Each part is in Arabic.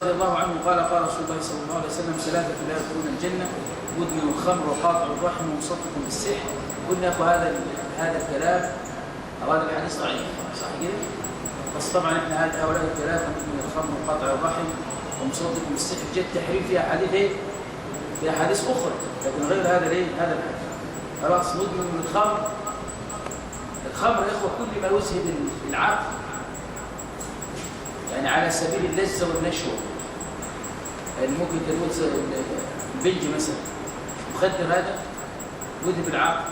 رضي الله عنه قال قال رسول الله صلى الله عليه وسلم ثلاثة لا يدخلون الجنة: مدمن الخمر وقاطع الرحم ومصدق بالسحر. قلنا هذا الكلام أو هذا الحديث ضعيف، صح كده؟ بس طبعا احنا هؤلاء الثلاثة: مدمن الخمر وقاطع الرحم ومصدق بالسحر جاء التحريم فيها حديث ايه؟ فيها حديث أخرى، لكن غير هذا ليه؟ هذا الحديث. خلاص. مدمن الخمر، الخمر يا اخوه كل ما يذهب العقل، يعني على سبيل اللذة والنشوة. يعني ممكن تدوز البنج مثلا، مخدر هذا يذهب العقل.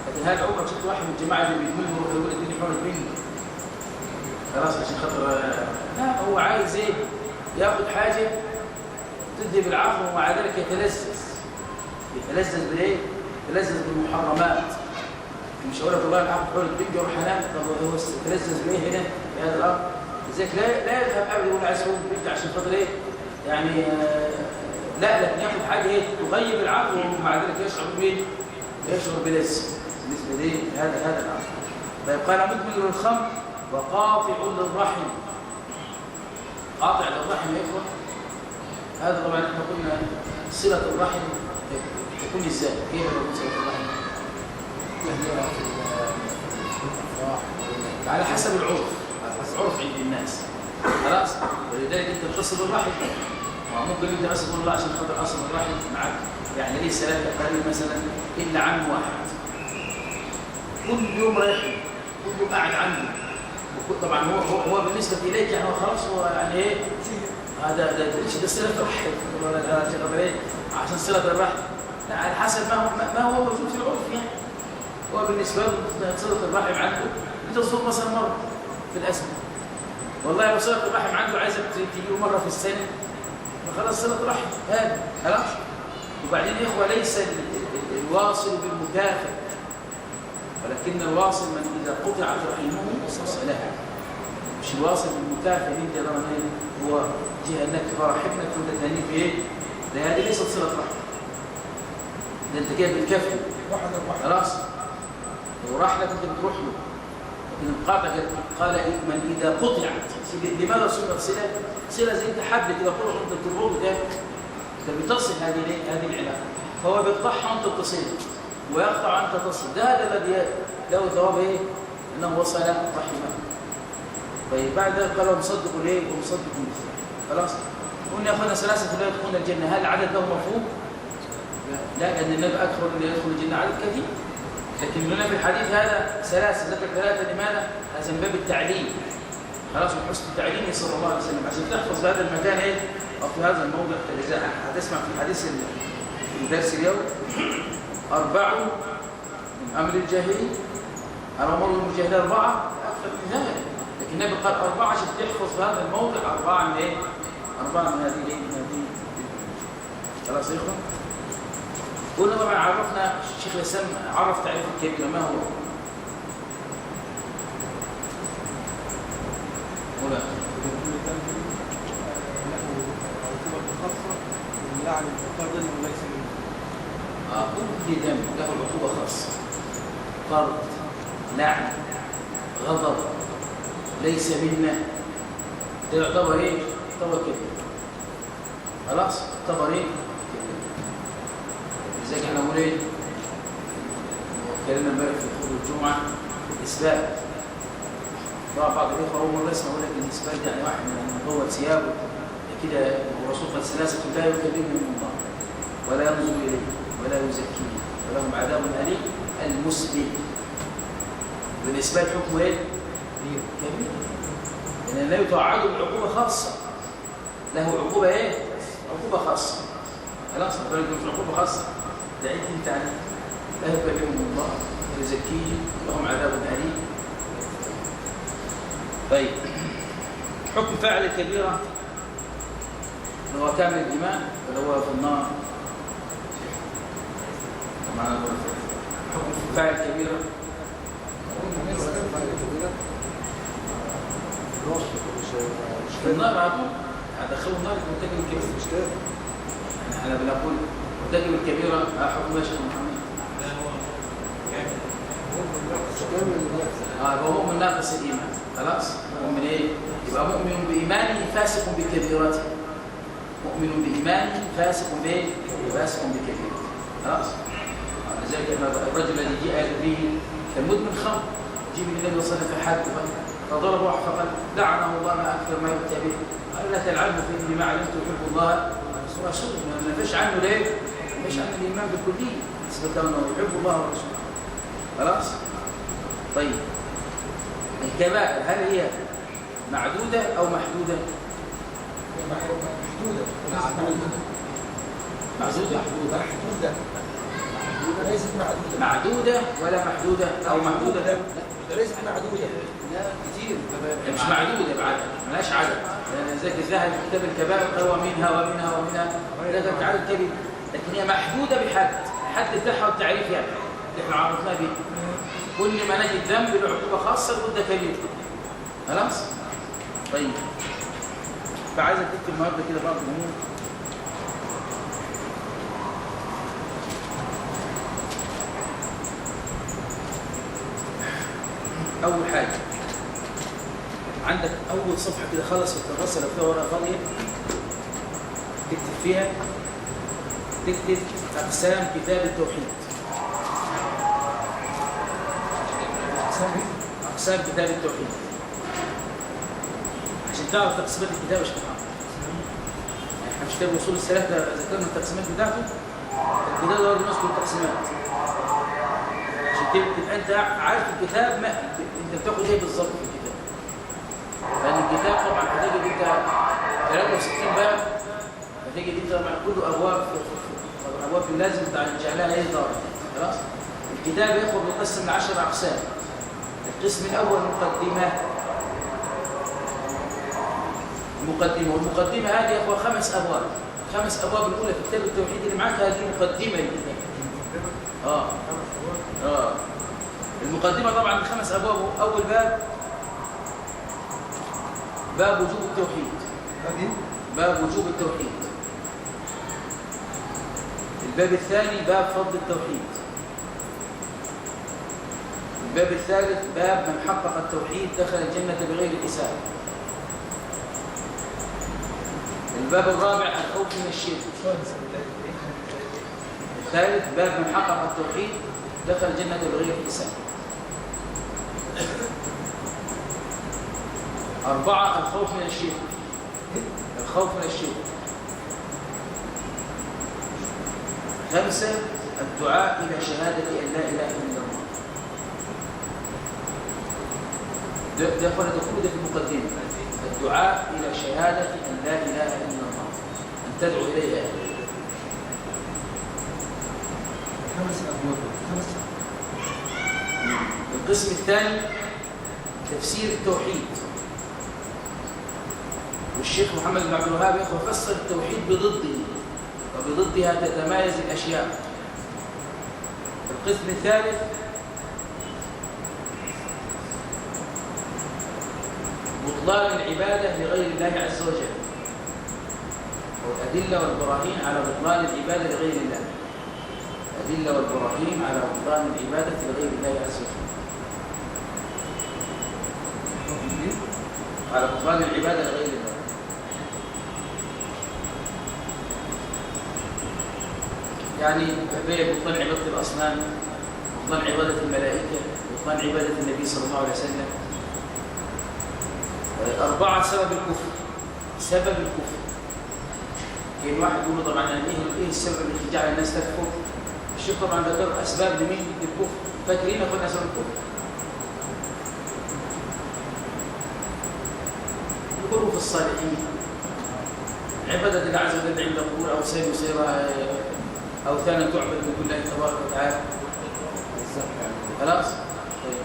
لكن هذا عمرك شفت واحد من الجماعة اللي بيدمنوا يروح يقول اديني حول البنج خلاص عشان خاطر؟ لا، هو عايز ايه؟ ياخذ حاجة تذهب العقل ومع ذلك يتلذذ بالايه؟ يتلذذ بالمحرمات. مش هقول لك والله العقل حول البنج يروح انام، طب هو يتلذذ بايه هنا في هذا الامر؟ لذلك لا يذهب ابدا يقول عايز حول البنج عشان خاطر ايه؟ يعني لا، لكن ياخذ حاجه ايه؟ تغيب العقل ومع ذلك يشعر بايه؟ يشعر بلذة بالنسبه ليه؟ هذا الامر. طيب قال مدمن للخمر وقاطع للرحم. قاطع للرحم يا اخوه، هذا طبعا احنا قلنا صله الرحم تكون ازاي؟ كيف تكون صله الرحم؟ على حسب العرف، عرف عند الناس. خلاص. ولذلك انت تصل الرحم، ممكن انت بس تقول الله عشان خاطر اصل الرحم معك، يعني ليس لك قريب مثلا الا عم واحد كل يوم رايح كل يوم قاعد عنده. طبعا هو بالنسبه اليك يعني هو خلاص، هو يعني ايه؟ هذا ده صله الرحم ولا ايه؟ عشان صله الرحم. لا، على حسب ما هو موجود في العرف. يعني هو بالنسبه له صله الرحم عنده بتزور مثلا مره في الاسبوع. والله لو صله الرحم عنده عايزك تجي له مره في السنه، فخلاص صله رحم هذا خلاص. وبعدين يا اخوه ليس الواصل بالمكافئ، ولكن الواصل من اذا قطعت رحمه وصلها. مش الواصل بالمكافئ اللي انت هو جهه انك فرحبنا كنت تهني في ايه؟ ده هذه ليست صله رحم، ده انت جاي بالكفي خلاص. وراح لك انت بتروح له، لكن القاطع قال من اذا قطعت. لماذا صله صله؟ صله زي انت حبل كده تروح انت تربطه ده، انت بتصل هذه العلاقه. فهو بيقطعها وانت تصل، ويقطع وانت تصل. ده هذا الذي له ثواب ايه؟ انه وصل رحمه. طيب بعد ذلك قالوا مصدق الايه؟ ومصدق بالمثل. خلاص. قلنا يا اخوانا ثلاثه لا يدخلون الجنه، هل العدد له مفهوم؟ لا، لان النبي اكثر اللي يدخل الجنه عدد كثير. لكن هنا في الحديث هذا ثلاثه، ذكر ثلاثه. لماذا؟ هذا من باب التعليم. خلاص، من حسن تعليمه صلى الله عليه وسلم عشان تحفظ في هذا المكان ايه؟ او في هذا الموضع. اذا هتسمع في الحديث في درس اليوم: 4 من امر الجاهليه، امر المجاهدين 4 اكثر من ذلك. لكن النبي قال 4 عشان تحفظ في هذا الموضع 4 من ايه؟ 4 من هذه ايه؟ من هذه. خلاص يا اخوان. قلنا طبعا عرفنا الشيخ الاسلام عرف تعريف الكبيره ما هو؟ ولا يعني قرض وليس منه. كل دم له عقوبه خاصه. قرض، لعن، غضب، ليس منا، ده يعتبر ايه؟ يعتبر كبير. خلاص؟ يعتبر ايه؟ لذلك احنا نقول ايه؟ اتكلمنا امبارح في خطبه الجمعه الاثبات. طبعا بعض الاخوه اول مره يسمعوا لك الاثبات يعني واحد من هو ثيابه كده، والرسول قال ثلاثه لا يكلمهم الله ولا ينظر اليه ولا يزكيه ولهم عذاب اليم المسبل. بالاثبات حكمه ايه؟ كبير. لان النبي توعده بعقوبه خاصه، له عقوبه ايه؟ عقوبه خاصه. خلاص، ربنا يقول عقوبه خاصه ده عيد انت عليه. لا يكلمهم الله ولا يزكيه ولهم عذاب اليم. طيب، حكم فاعل الكبيره هو كامل الايمان ولا هو في النار؟ حكم فاعل الكبيره في النار على طول. هدخله النار مرتكب الكبيره. مش كده؟ احنا بنقول مرتكب الكبيره حكم ماشي محمد. هو مؤمن ناقص الايمان. خلاص، مؤمن ايه؟ يبقى مؤمن بايمانه فاسق بكبيرته. مؤمن بإيمانه فاسق به فاسق بكبيره. خلاص؟ لذلك الرجل الذي جاء به كالمدمن خمر جيب النبي صلى الله عليه وسلم فحد فضربه فقال لعنه الله ما اكثر ما يؤتى به. قال لا تلعنه فاني ما علمت يحب الله ورسوله. ما فيش عنه ليه؟ ما فيش عنه الايمان بالكليه اثبت انه يحب الله ورسوله. خلاص؟ طيب الكبائر هل هي معدوده او محدوده؟ محدودة ليست معدودة. معدوده ولا محدوده او محدوده؟ ليست معدودة. لا كتير مش معدوده بعد مالهاش عدد. زي الذهب في كتاب الكبائر هو منها ومنها ومنها لكن عدد كبير، لكن هي محدوده بحد الحد بتاعها والتعريف يعني اللي احنا عرفناه به. كل ما نجد ذنب له عقوبه خاصه المده كبيره. خلاص؟ طيب فعايزك تكتب النهارده كده بعض الامور. أول حاجة عندك أول صفحة كده خلص في الكراسة لو فيها ورقة فاضية تكتب فيها، تكتب أقسام كتاب التوحيد. أقسام كتاب التوحيد عشان تعرف تقسيمات الكتاب مش محمد. احنا مش كتاب وصول الثلاثة ذكرنا التقسيمات بتاعته، الكتاب ده برضه نذكر التقسيمات عشان تبقى أنت عارف الكتاب ما انت بتاخد ايه بالظبط في الكتاب. لان الكتاب طبعا هتجد انت 63 باب، هتجد انت طبعا كله ابواب ابواب لازم جعلها ايه دار. خلاص؟ الكتاب يقسم ل 10 اقسام. القسم الاول مقدمه. والمقدمه هذه يا اخوه 5 ابواب. 5 ابواب الاولى في كتاب التوحيد اللي معاك هذه مقدمه للكتاب. المقدمة طبعا 5 أبواب. أول باب باب وجوب التوحيد. باب وجوب التوحيد. الباب الثاني باب فضل التوحيد. الباب الثالث باب من حقق التوحيد دخل الجنة بغير حساب. الباب الرابع الخوف من الشرك. الثالث باب من حقق التوحيد دخل الجنة بغير حساب. 4 الخوف من الشرك. الخوف من الشرك. 5 الدعاء إلى شهادة أن لا إله إلا الله. ده كله ده في المقدمة. الدعاء إلى شهادة أن لا إله إلا الله، أن تدعو إليها. 5 أبواب. القسم الثاني تفسير التوحيد. والشيخ محمد بن عبد الوهاب يفسر التوحيد بضده، وبضدها تتمايز الأشياء. القسم الثالث بطلان العبادة لغير الله عز وجل، والأدلة والبراهين على بطلان العبادة لغير الله. الأدلة والبراهين على بطلان العبادة لغير الله عز وجل، على بطلان العبادة لغير الله. يعني بطلان عبادة الأصنام، بطلان عبادة الملائكة، بطلان عبادة النبي صلى الله عليه وسلم. 4 سبب الكفر. سبب الكفر كان واحد يقول طبعا ايه السبب اللي جعل الناس تكفر؟ الشيخ طبعا ذكر اسباب لمين للكفر. فاكرين اخونا اسباب الكفر؟ الكفر في الصالحين، عبادة الله عز وجل عند القبور، او سير اوثانا تعبد من دون الله تبارك وتعالى. خلاص؟ طيب.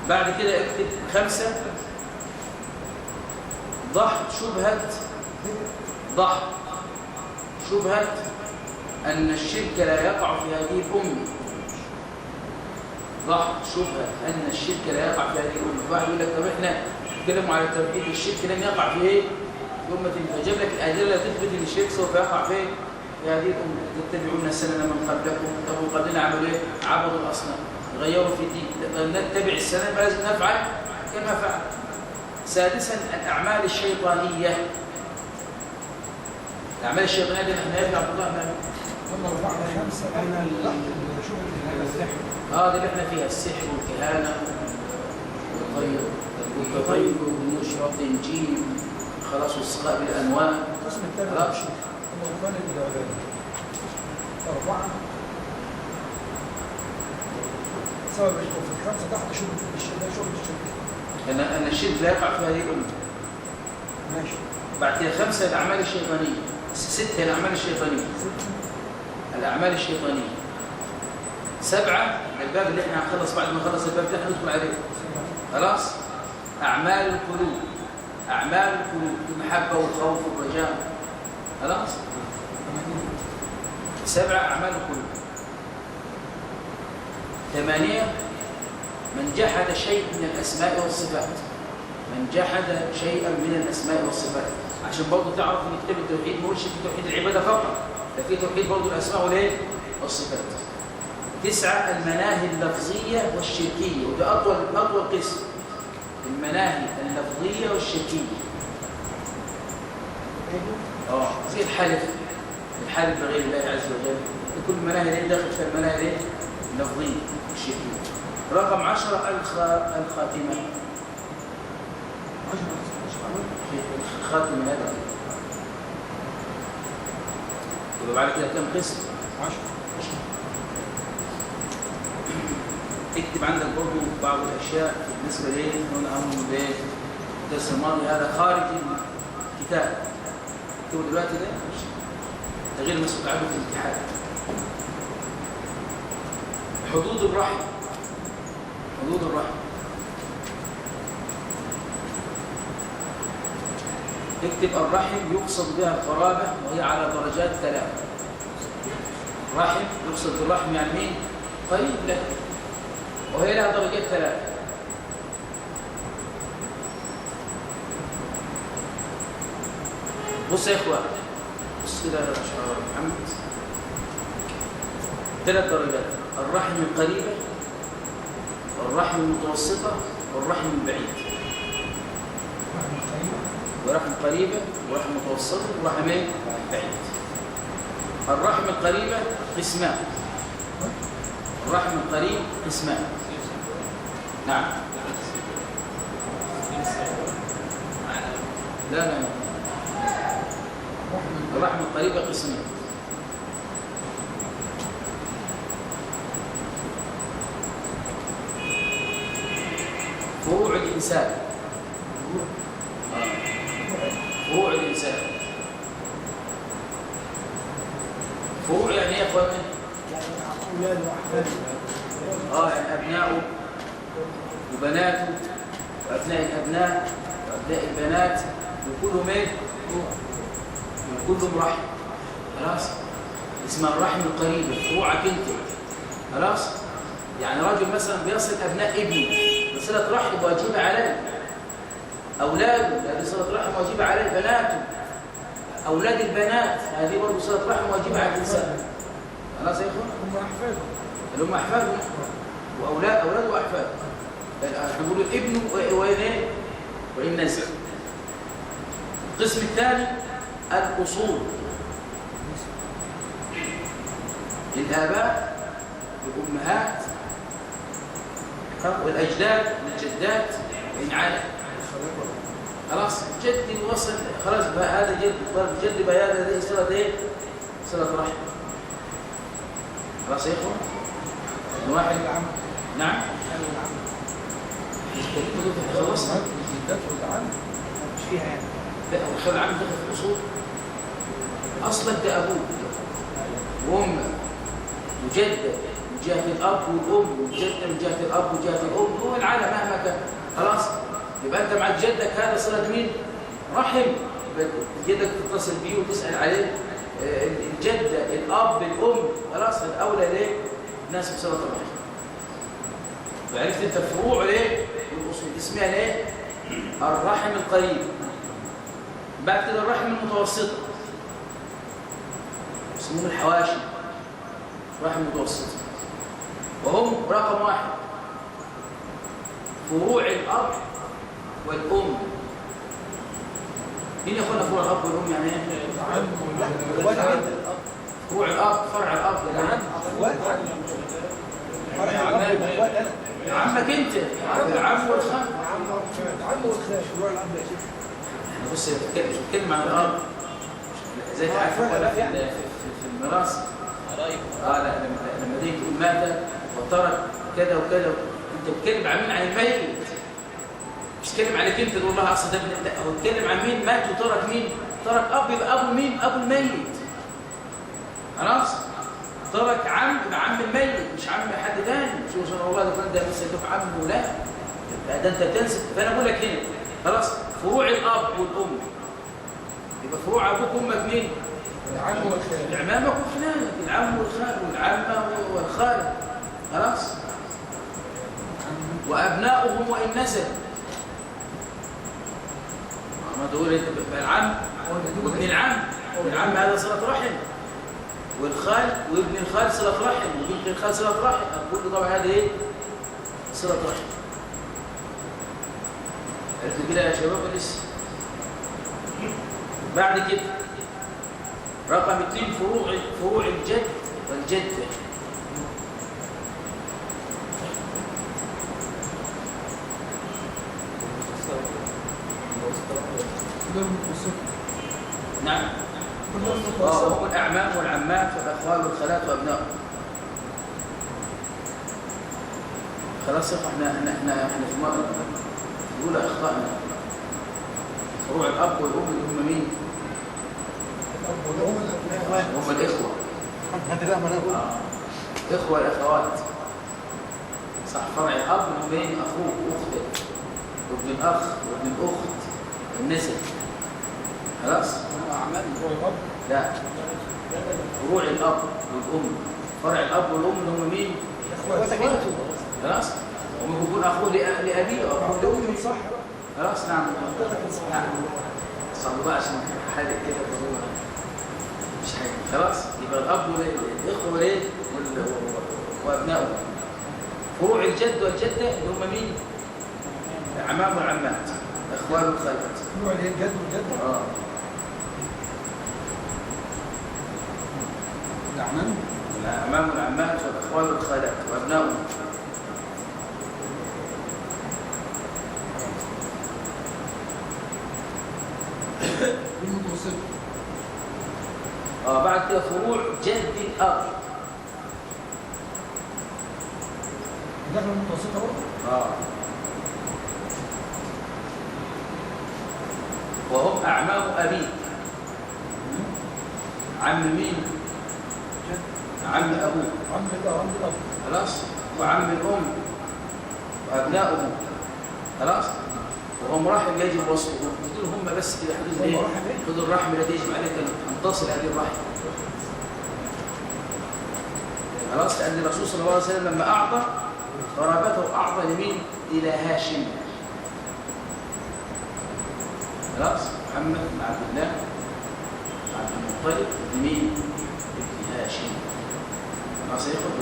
بعد كده اكتب 5 ضحك شبهة أن الشرك لا يقع في هذه الأمة. ضحك شبهة أن الشرك لا يقع في هذه الأمة. واحد يقول لك طب احنا نتكلم على التوحيد، الشرك لن يقع في ايه؟ في أمة. فجاب لك الأدلة تثبت أن الشرك سوف يقع في هذه الأمة. تتبعون سنن من قبلكم. طب قبلنا عملوا ايه؟ عبدوا الأصنام، غيروا في الدين. نتبع السنن فلازم نفعل كما فعل. 6 الأعمال الشيطانية. الأعمال الشيطانية دي احنا يرجع بضاعة قلنا 4 5 احنا شوف السحر. دي اللي احنا فيها السحر والكهانة والتطيب والنشر والتنجيم خلاص والسقاء بالأنواع. القسم الثاني خلاص الغرفان الأولاني 4 سواء في الخمسة تحت شغل الشركة. أنا الشرك لا يقع في هذه الأمة. ماشي. بعد كده 5 الأعمال الشيطانية، 6 الأعمال الشيطانية. الأعمال الشيطانية 7 الباب اللي احنا هنخلص بعد ما نخلص الباب ده هندخل عليه. خلاص أعمال القلوب، أعمال القلوب المحبة والخوف والرجاء. خلاص 7 أعمال القلوب. 8 من جحد شيء من الأسماء والصفات. من جحد شيئا من الأسماء والصفات، عشان برضه تعرف ان كتاب التوحيد ما هوش في توحيد العبادة فقط، ده في توحيد برضه الأسماء والايه؟ والصفات. 9 المناهي اللفظية والشركية، وده أطول قسم. المناهي اللفظية والشركية زي الحلف بغير الله عز وجل، كل المناهي اللي داخل في المناهي اللفظية والشركية. رقم 10 الخاتمة. خاتم هذا يبقى بعد كده كم قسم؟ 10. اكتب عندك برضه بعض الاشياء بالنسبه ليه هنا امر بالدرس الماضي هذا خارج الكتاب. اكتبه دلوقتي ده غير مسؤول عنه في الامتحان. حدود الرحم. حدود الرحم اكتب الرحم يقصد بها القرابة وهي على درجات 3. الرحم يقصد بالرحم يعني مين؟ طيب لا، وهي لها درجات 3. بص يا اخوان، بص كده يا محمد، 3 درجات: الرحم القريبة والرحم المتوسطة والرحم البعيد. ورحم قريبة ورحم متوسطة ورحم بعيد. الرحم القريبة قسمان. الرحم القريب قسمان. نعم. لا الرحم القريبة قسمان. فروع الإنسان. فروع الإنسان. فروع يعني ايه يا اخواني؟ يعني أولاد وأحفاد. يعني أبناؤه وبناته وأبناء الأبناء وأبناء البنات وكلهم ايه؟ وكلهم رحم. خلاص؟ اسمها الرحم القريبة، فروعك انت. خلاص؟ يعني رجل مثلا بيصل أبناء ابنه بصلة رحم واجبة عليه. أولاده هذه صلة رحم واجبة عليه. بناته، أولاد البنات هذه برضه صلة رحم واجبة على الإنسان. خلاص يا إخوان؟ هم أحفاده. اللي هم أحفاده أولاد وأحفاده. نقول الابن وإن نزل. القسم الثاني الأصول للآباء والأمهات والأجداد والجدات وإن عاد. خلاص جد وصل خلاص بقى هذا جد بقى هذا صلة ايه؟ صلة رحم. خلاص يا اخوان؟ واحد العم. نعم. خلصنا الجدات والعم مش فيها يعني. لا والخال العم دخل في الأصول. أصلك ده أبوك وأمك وجدك من جهة الأب والأم وجدة من جهة الأب وجهة الأم هو العالم مهما كان. خلاص يبقى أنت مع جدك هذا صلة مين؟ رحم. جدك تتصل بيه وتسأل عليه. الجدة الأب الأم خلاص الأولى ليه؟ الناس بصلة الرحم. وعرفت أنت فروع ليه؟ الأصول اسمها ليه؟ الرحم القريب. بعد كده الرحم المتوسطة يسمون الحواشي. رحم متوسط وهم رقم 1 فروع الأب والأم. مين يا اخوانا فروع الأب والأم يعني ايه؟ فرع الاب نعم اخوات فرع الاب واخوات انا عمك انت العم والخال. عم والخال فروع الاب يا شيخ. بص بتتكلم عن الاب زي ما عارف في الميراث. لا لما تيجي تقول مات وترك كذا وكذا، انت بتتكلم عن مين؟ عن الميت، مش بتتكلم عليك انت تقول لها اصل ده لا، هو بيتكلم عن مين مات وترك مين؟ ترك اب، يبقى ابو مين؟ ابو الميت. خلاص؟ ترك عم يبقى عم الميت مش عم حد ثاني. مش يقول والله ده فلان ده مثلا له عمه، لا ده انت بتنسب. فانا بقول لك هنا خلاص فروع الاب والام، يبقى فروع ابوك وامك مين؟ العم والخال، اعمامك وخلانك، العم والخال والعمه والخال. خلاص؟ وابناؤهم وان نزل. ما تقول انت العم وابن العم، والعم هذا صله رحم، والخال وابن الخال صله رحم، وبنت الخال صله رحم. كل طبعا هذه ايه؟ صله رحم. عرفت كده يا شباب لسه؟ بعد كده رقم 2 فروع الجد والجده. نعم هم الأعمام والعمات والأخوال والخالات وأبنائهم. خلاص احنا في مرة الأولى أخطأنا. فروع الأب والأم اللي هم مين؟ هم الإخوة. إخوة الأخوات صح. فرع الأب هم مين؟ أخوك وأختك وابن الأخ وابن الأخت والنسب. خلاص؟ لا، فروع الأب والأم. فرع الأب والأم هم مين؟ إخواته. خلاص؟ هم يكون أخوه لأبيه أو أخوه لأمه. صح. خلاص نعم. صعب بقى عشان حالك كده مش حاجة. خلاص؟ يبقى الأب والإخوة وليه؟ وأبنائه. فروع الجد والجدة اللي هم مين؟ الأعمام والعمات، الأخوال والخالات. فروع اللي هي الجد والجدة. الأعمام والعمات والأخوال والخالات وأبنائهم. بعد كده فروع جد الأب. دخل المتوسطة برضه؟ وهم أعمام أبيه. عم مين؟ عم أبوه. عم الأب. خلاص؟ وعم الأم وأبنائهم. خلاص؟ وهم رحم يجب وصفه. بدون هم بس كده حدود ايه؟ حدود الرحم التي يجب عليك أن تصل هذه الرحم. خلاص؟ لأن الرسول صلى الله عليه وسلم لما أعطى قرابته أعطى لمين؟ إلى هاشم. خلاص؟ محمد مع عبد الله مع عبد المطلب لمين؟ ابن هاشم. خلاص ياخد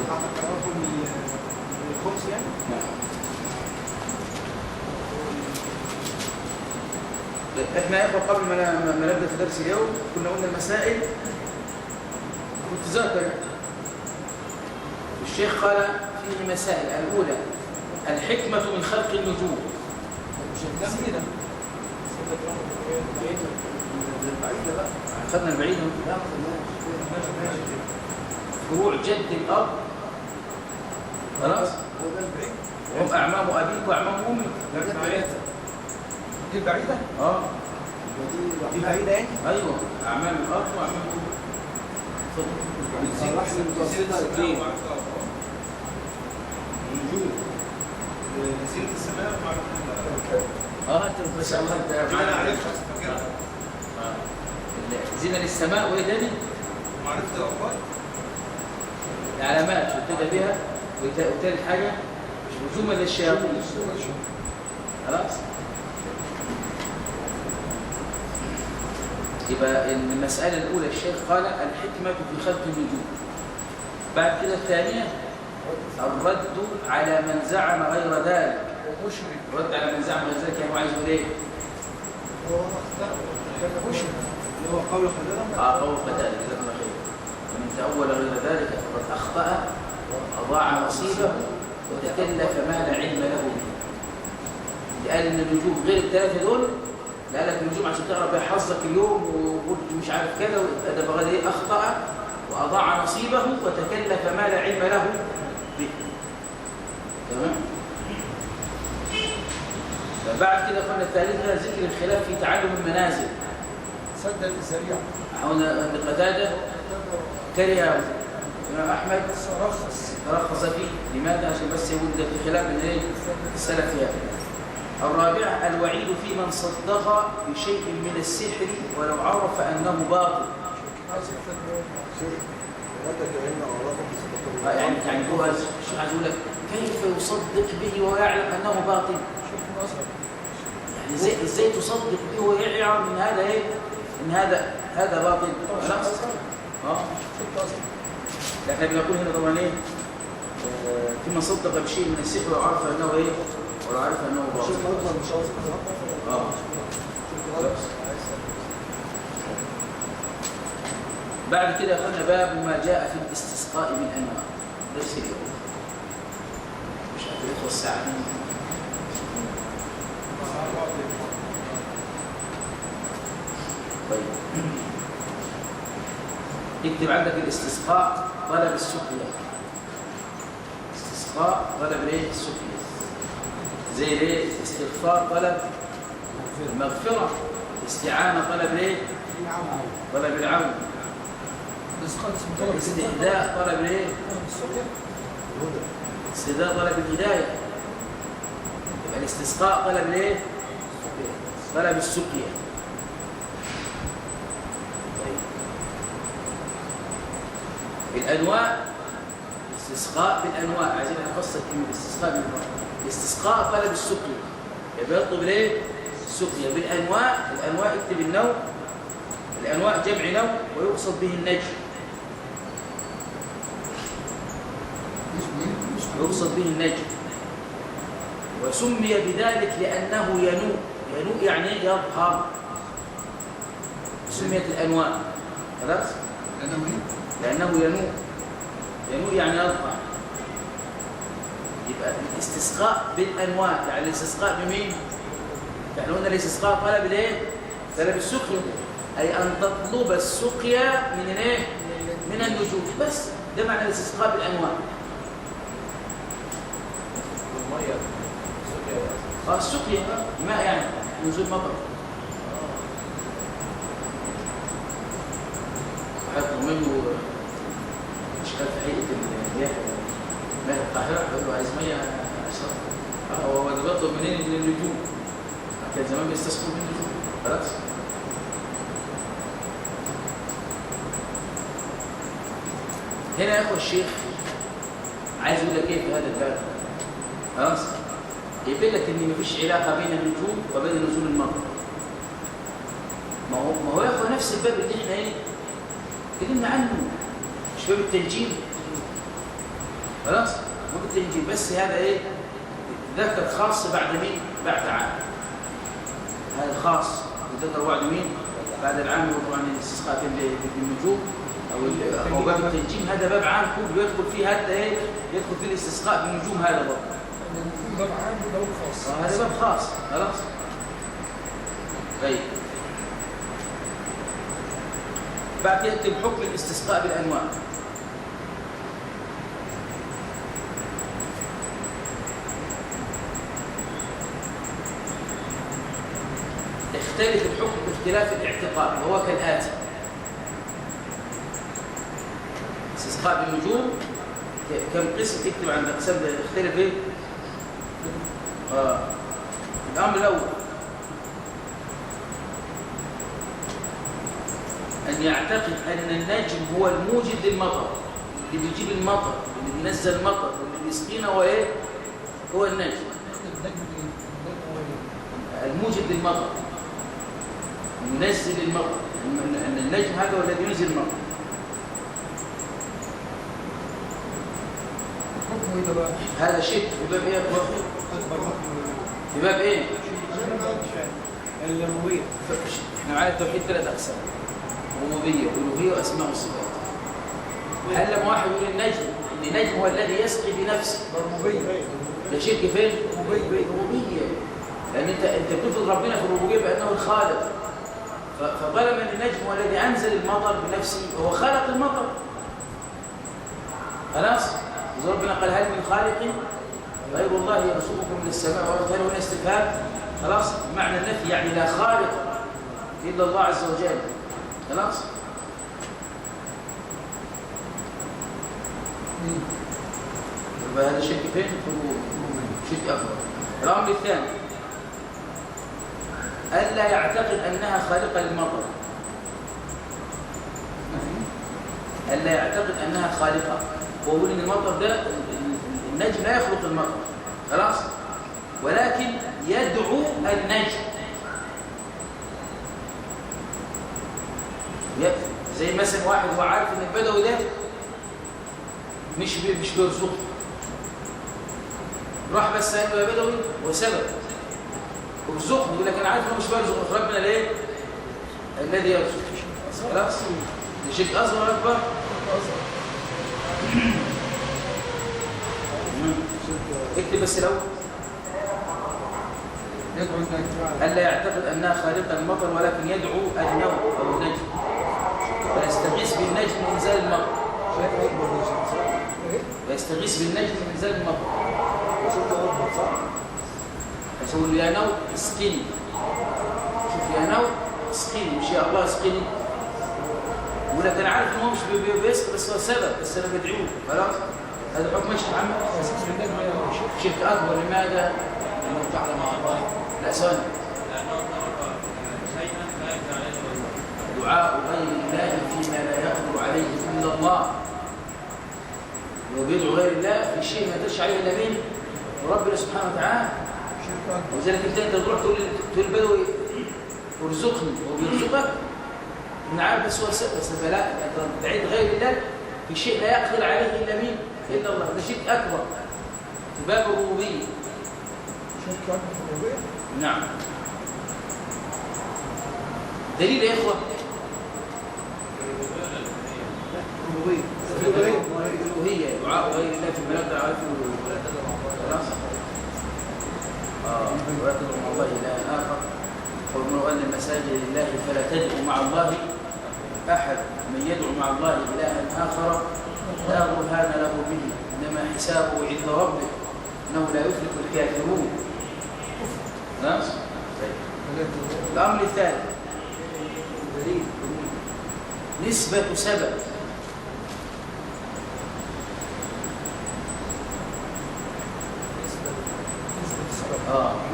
الخمس يعني؟ نعم. احنا يا اخوه قبل ما نبدا في درس اليوم كنا قلنا المسائل كنت ذاكر. الشيخ قال فيه مسائل. الاولى الحكمه من خلق النجوم. اخذنا البعيد. فروع جد الاب. خلاص؟ وهم اعمام ابيك واعمام امك. دي بعيدة؟ دي بعيدة يعني؟ ايوه اعمام الاب واعمام امك. نسيت السماء ومعرفة انت ما شاء الله انت انا عرفت زينة للسماء وايه تاني؟ معرفة الأوقات العلامات وابتدى بها. وثالث حاجة هجوما للشياطين. خلاص؟ يبقى المسألة الأولى الشيخ قال الحكمة في خلق النجوم. بعد كده الثانية الرد على من زعم غير ذلك. الرد على من زعم غير ذلك يعني هو عايز يقول ايه؟ هو قول قتادة. قول قتادة جزاك الله خير. ومن تأول غير ذلك فقد أخطأ وأضاع نصيبه وتكلف ما لا علم له به. قال إن النجوم غير الثلاثة دول، لا لك النجوم عشان تعرف بها حظك اليوم وقلت مش عارف كذا، ده بغير إيه؟ أخطأ وأضاع نصيبه وتكلف ما لا علم له به. تمام؟ فبعد كده قلنا الثالثة ذكر الخلاف في تعلم المنازل. سد السريع. هنا قتادة كره الإمام أحمد ترخص فيه. لماذا؟ عشان بس يقول ده في خلاف من إيه؟ السلف فيها. الرابعة الوعيد في من صدق بشيء من السحر ولو عرف أنه باطل. يعني هو شو عايز يقول لك كيف يصدق به ويعلم أنه باطل؟ يعني ازاي تصدق به ويعلم من هذا ايه؟ ان هذا باطل. خلاص. احنا بنقول هنا طبعا ايه؟ فيما صدق بشيء من السحر ولو عرف انه ايه؟ ولو عرف انه باطل. بعد كده قلنا باب ما جاء في الاستسقاء من انواع. درس اليوم. مش عارف يدخل الساعه دي. طيب اكتب عندك الاستسقاء طلب السقيا. استسقاء طلب الايه؟ السقيا. زي الايه؟ استغفار طلب المغفرة. استعانة طلب الايه؟ طلب العون. استهداء طلب الايه؟ استهداء طلب الهداية. يبقى الاستسقاء طلب الايه؟ طلب السقيا. بالأنواع. استسقاء بالأنواع. عايزين نفصل كلمة الاستسقاء بالأنواع. الاستسقاء طلب السقيا، يبقى يطلب ليه؟ السقيا. بالأنواع. الأنواع اكتب النوع. الأنواع جمع نوع ويقصد به النجم. يقصد به النجم وسمي بذلك لأنه ينوء. ينوء يعني يظهر. سميت الأنواع. خلاص؟ لأنه ينوء. ينوء يعني يظهر. يبقى الاستسقاء بالأنواع. يعني الاستسقاء بمين؟ يعني قلنا الاستسقاء طلب الايه؟ طلب السقيا، أي أن تطلب السقيا من الايه؟ من النجوم. بس ده معنى الاستسقاء بالأنواع. السقيا ماء يعني نزول مطر. حطوا منه اشكال في هيئه المياه ماء القاهره، يقول له عايز ميه اشرب. هو ده بيطلب منين؟ من النجوم. كان زمان بيستسقوا بالنجوم. خلاص. هنا يا اخو الشيخ عايز يقول لك ايه في هذا الباب؟ خلاص. يقول لك ان مفيش علاقه بين النجوم وبين نزول المطر. ما هو يا اخو نفس الباب اللي احنا ايه اتكلمنا عنه، مش باب التنجيم. خلاص؟ باب التنجيم بس هذا ايه؟ ذكر خاص بعد مين؟ بعد عام. هذا خاص ذكر بعد مين؟ بعد العام. وطبعا الاستسقاء بالنجوم او باب التنجيم هذا باب عام كله يدخل فيه هذا ايه؟ يدخل فيه الاستسقاء بالنجوم. هذا برضه باب عام وباب خاص. هذا باب خاص. خلاص. طيب بعد يكتب حكم الاستسقاء بالانواع. يختلف الحكم باختلاف الاعتقاد وهو كالآتي: استسقاء بالنجوم كم قسم؟ اكتب عند اقسام يختلف ايه؟ الامر الاول ان يعتقد ان النجم هو الموجد للمطر، اللي بيجيب المطر، اللي بينزل المطر، واللي بيسقينا هو ايه؟ هو النجم. الموجد للمطر، منزل المطر. ان النجم هذا هو الذي ينزل المطر. هذا شيء في باب ايه؟ في باب ايه؟ الربوبية. احنا معانا التوحيد ثلاث اقسام: ربوبيه والوهيه واسماء وصفات. هل لما واحد يقول النجم ان النجم هو الذي يسقي بنفسه، ربوبية. ده شرك فين؟ ربوبية. لأن أنت بتفرض ربنا في الربوبية بأنه الخالق، فطالما أن النجم هو الذي أنزل المطر بنفسه وهو خالق المطر، خلاص؟ إذا ربنا قال هل من خالق غير الله يرزقكم من السماء والأرض، هل هنا استفهام؟ خلاص؟ معنى النفي يعني لا خالق إلا الله عز وجل. خلاص؟ يبقى هذا شرك فين؟ في الربوبية، شرك أكبر. الأمر الثاني ألا يعتقد أنها خالقة للمطر. ألا يعتقد أنها خالقة، ويقول إن المطر ده النجم لا يخلق المطر، خلاص؟ ولكن يدعو النجم، زي مثلا واحد هو عارف إن البدوي ده مش بيرزقه، راح بس قال له يا بدوي وسبب ارزقني، يقول لك انا عارف انه مش بيرزق، ربنا ليه؟ الذي يرزق. خلاص؟ ده شرك اصغر ولا اكبر؟ اكتب بس الاول. الا يعتقد انها خالقه المطر ولكن يدعو النوم او النجم، فيستغيث بالنجم من انزال المطر. فيستغيث بالنجم من انزال المطر. يقول يا نو اسقني، شوف يا نو اسقني، مش يا الله اسقني. يقول لك انا عارف ان هو مش بيسقي بس هو سبب، بس انا بدعوه. خلاص؟ هذا حكم ايش يا محمد؟ شرك اكبر. لماذا؟ لانه تعالى مع الله. لا ثاني، دعاء غير الله فيما لا يقدر عليه الا الله. لو بيدعو غير الله في شيء ما يقدرش عليه الا مين؟ ربنا سبحانه وتعالى. وذلك انت تروح تقول البدوي ارزقني وبيرزقك من عارف بس هو سبب، بس لا، انت بعيد غير الله في شيء لا يقدر عليه الا مين؟ الا الله. ده شرك اكبر في باب الربوبيه. شرك اكبر في الربوبيه؟ نعم. دليل يا اخوه؟ الربوبيه. الالوهيه، دعاء غير الله في الملك دعاء خلاص؟ ولا تدعو مع الله إلها آخر، وأمروا أن المساجد لله فلا تدعو مع الله أحد. من يدعو مع الله إلها آخر لا برهان له به، إنما حسابه عند ربه إنه لا يفلح الكافرون. خلاص؟ الأمر الثالث نسبة سبب.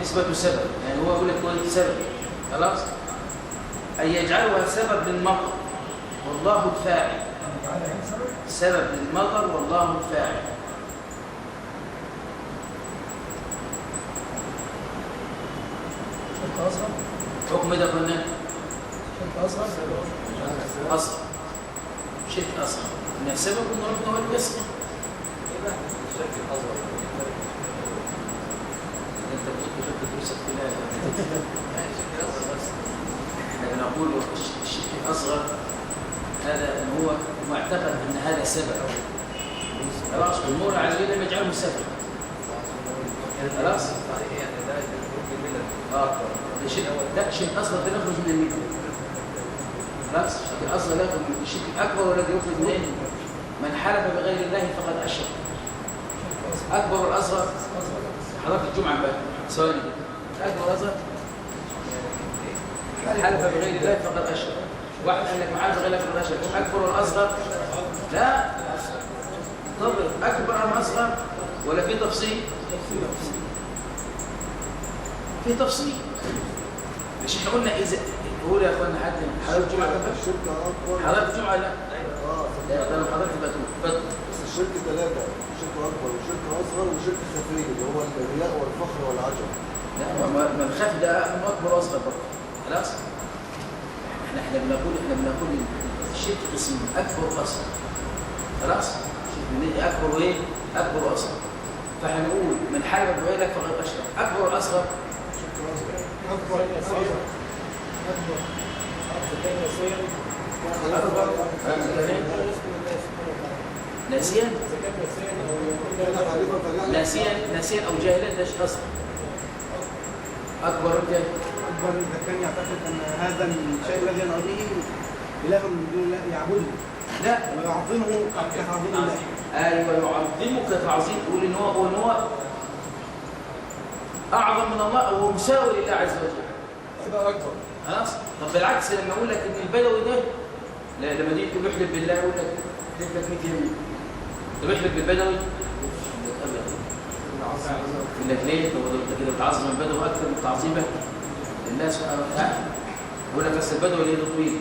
نسبة سبب، يعني هو يقول لك هو سبب، خلاص؟ أن يجعلها سبب للمطر والله الفاعل. سبب للمطر والله الفاعل. شرك اصغر. حكم ده قلنا شرك اصغر. أصغر. شرك أصغر. إن السبب إن ربنا هو اللي يسقي. الشرك الأصغر. انت بتدرس دروسك كلها. احنا بنقول الشرك الاصغر هذا ان هو معتقد ان هذا سبب، خلاص، والنور على الذي لم يجعله سبب. خلاص؟ لا، الشرك الاصغر ده يخرج من المله. خلاص؟ الشرك الاصغر لا يخرج من الشرك الاكبر، والذي يخرج من من حلف بغير الله فقد اشرك. اكبر والاصغر حضرت الجمعة بقى ثواني. الأكبر والأصغر حلف بغير الله فقد أشرك. واحد قال لك معاه بغير الله فقد أشرك. أكبر والأصغر لا طب أكبر أم أصغر ولا في تفصيل؟ في تفصيل. مش احنا قلنا إذا قول يا أخوانا حد حضرت الجمعة بقى؟ حضرت الجمعة لا؟ لا طب حضرت بقى تقول بس الشرك ثلاثة، شرك أكبر وشرك أصغر وشرك خفي اللي هو الرياء والفخر والعجب. لا ما الخف ده أكبر وأصغر برضه. خلاص؟ احنا بنقول الشرك قسم أكبر وأصغر. خلاص؟ أكبر وإيه؟ أكبر وأصغر. فاحنا نقول من حلف بغير الله فقد أشرك. أكبر وأصغر؟ أكبر أصغر. أكبر ناسيا ناسيا او جاهلا ده شيء اصغر. اكبر جاهل أكبر إذا كان يعتقد أن هذا الشيء الذي ينهى به إله من دون الله يعبده. لا ويعظمه كتعظيم الله. ايوه يعظمه كتعظيم، يقول ان هو اعظم من الله او مساوي لله عز وجل. هذا اكبر. خلاص. طب بالعكس لما اقول لك ان البدوي ده لما تيجي تقول احلف بالله يقول لك احلف لك 100 يمين. طب احلف بالبدوي يقول لك ليه؟ طب انت كده بتعظم البدوي اكثر من تعظيمك الناس. يقول لك بس البدوي اللي ايده طويله.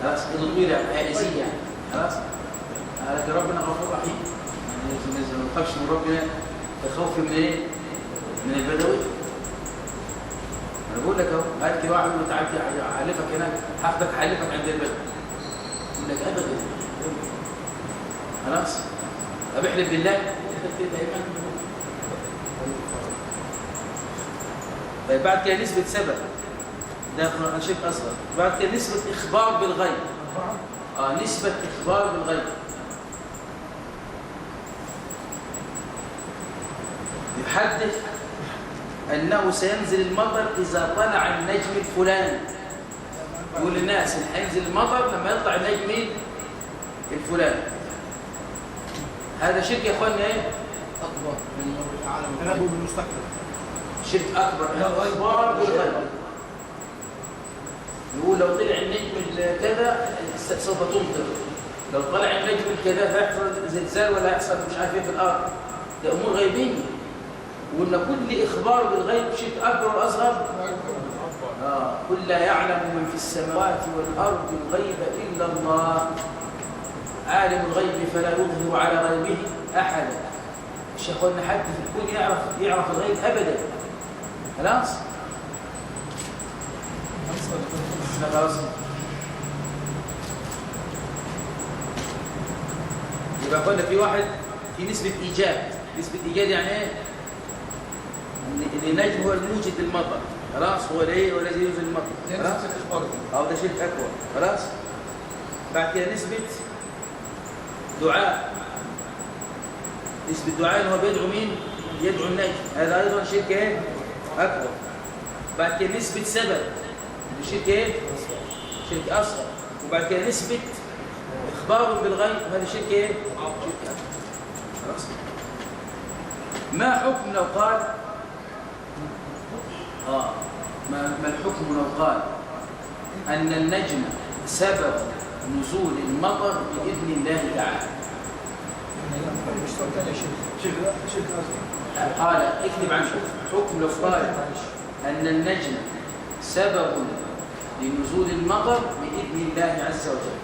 خلاص ايده طويله يعني آليسية يعني. خلاص. لكن ربنا غفور رحيم. يعني ما نخافش من ربنا الخوف من ايه؟ من البدوي. انا بقول لك اهو هات لي واحد وتعدي احلفك هناك هاخدك احلفك عند البدوي. يقول لك ابدا. خلاص. طب احلف بالله دايما. طيب بعد كده نسبة سبب ده شيء أصغر. بعد كده نسبة إخبار بالغيب. نسبة إخبار بالغيب. يحدث أنه سينزل المطر إذا طلع النجم الفلاني. يقول للناس هينزل المطر لما يطلع النجم الفلاني. هذا شرك يا اخواننا ايه؟ اكبر من العالم تنبؤ بالمستقبل. شرك اكبر اخبار بالغيب. يقول لو طلع النجم كذا سوف تمطر، لو طلع النجم كذا هيحصل زلزال ولا هيحصل مش عارف ايه في الارض. ده امور غيبيه. وان كل اخبار بالغيب شرك اكبر واصغر. كل يعلم من في السماوات والارض الغيب الا الله. عالم الغيب فلا يظهر على غيبه احدا. مش ياخدنا حد في الكون يعرف الغيب ابدا. خلاص. خلاص. يبقى قلنا في واحد في نسبة إيجاد. نسبة إيجاد يعني إيه؟ إن النجم هو الموجد للمطر. خلاص. هو الإيه والذي ينزل المطر. خلاص. ده شرك أكبر. خلاص. بعد كده نسبة دعاء. نسبة دعاء هو بيدعو مين؟ يدعو النجم. هذا أيضا شرك إيه؟ أكبر. بعد كده نسبة سبب. شرك إيه؟ شرك أصغر. وبعد كده نسبة إخبار بالغيب. هذا شرك إيه؟ شرك أكبر. خلاص. ما حكم لو قال ما الحكم لو قال أن النجم سبب نزول المطر بإذن الله تعالى؟ قال اكتب عن حكم لو قال أن النجم سبب لنزول المطر بإذن الله عز وجل.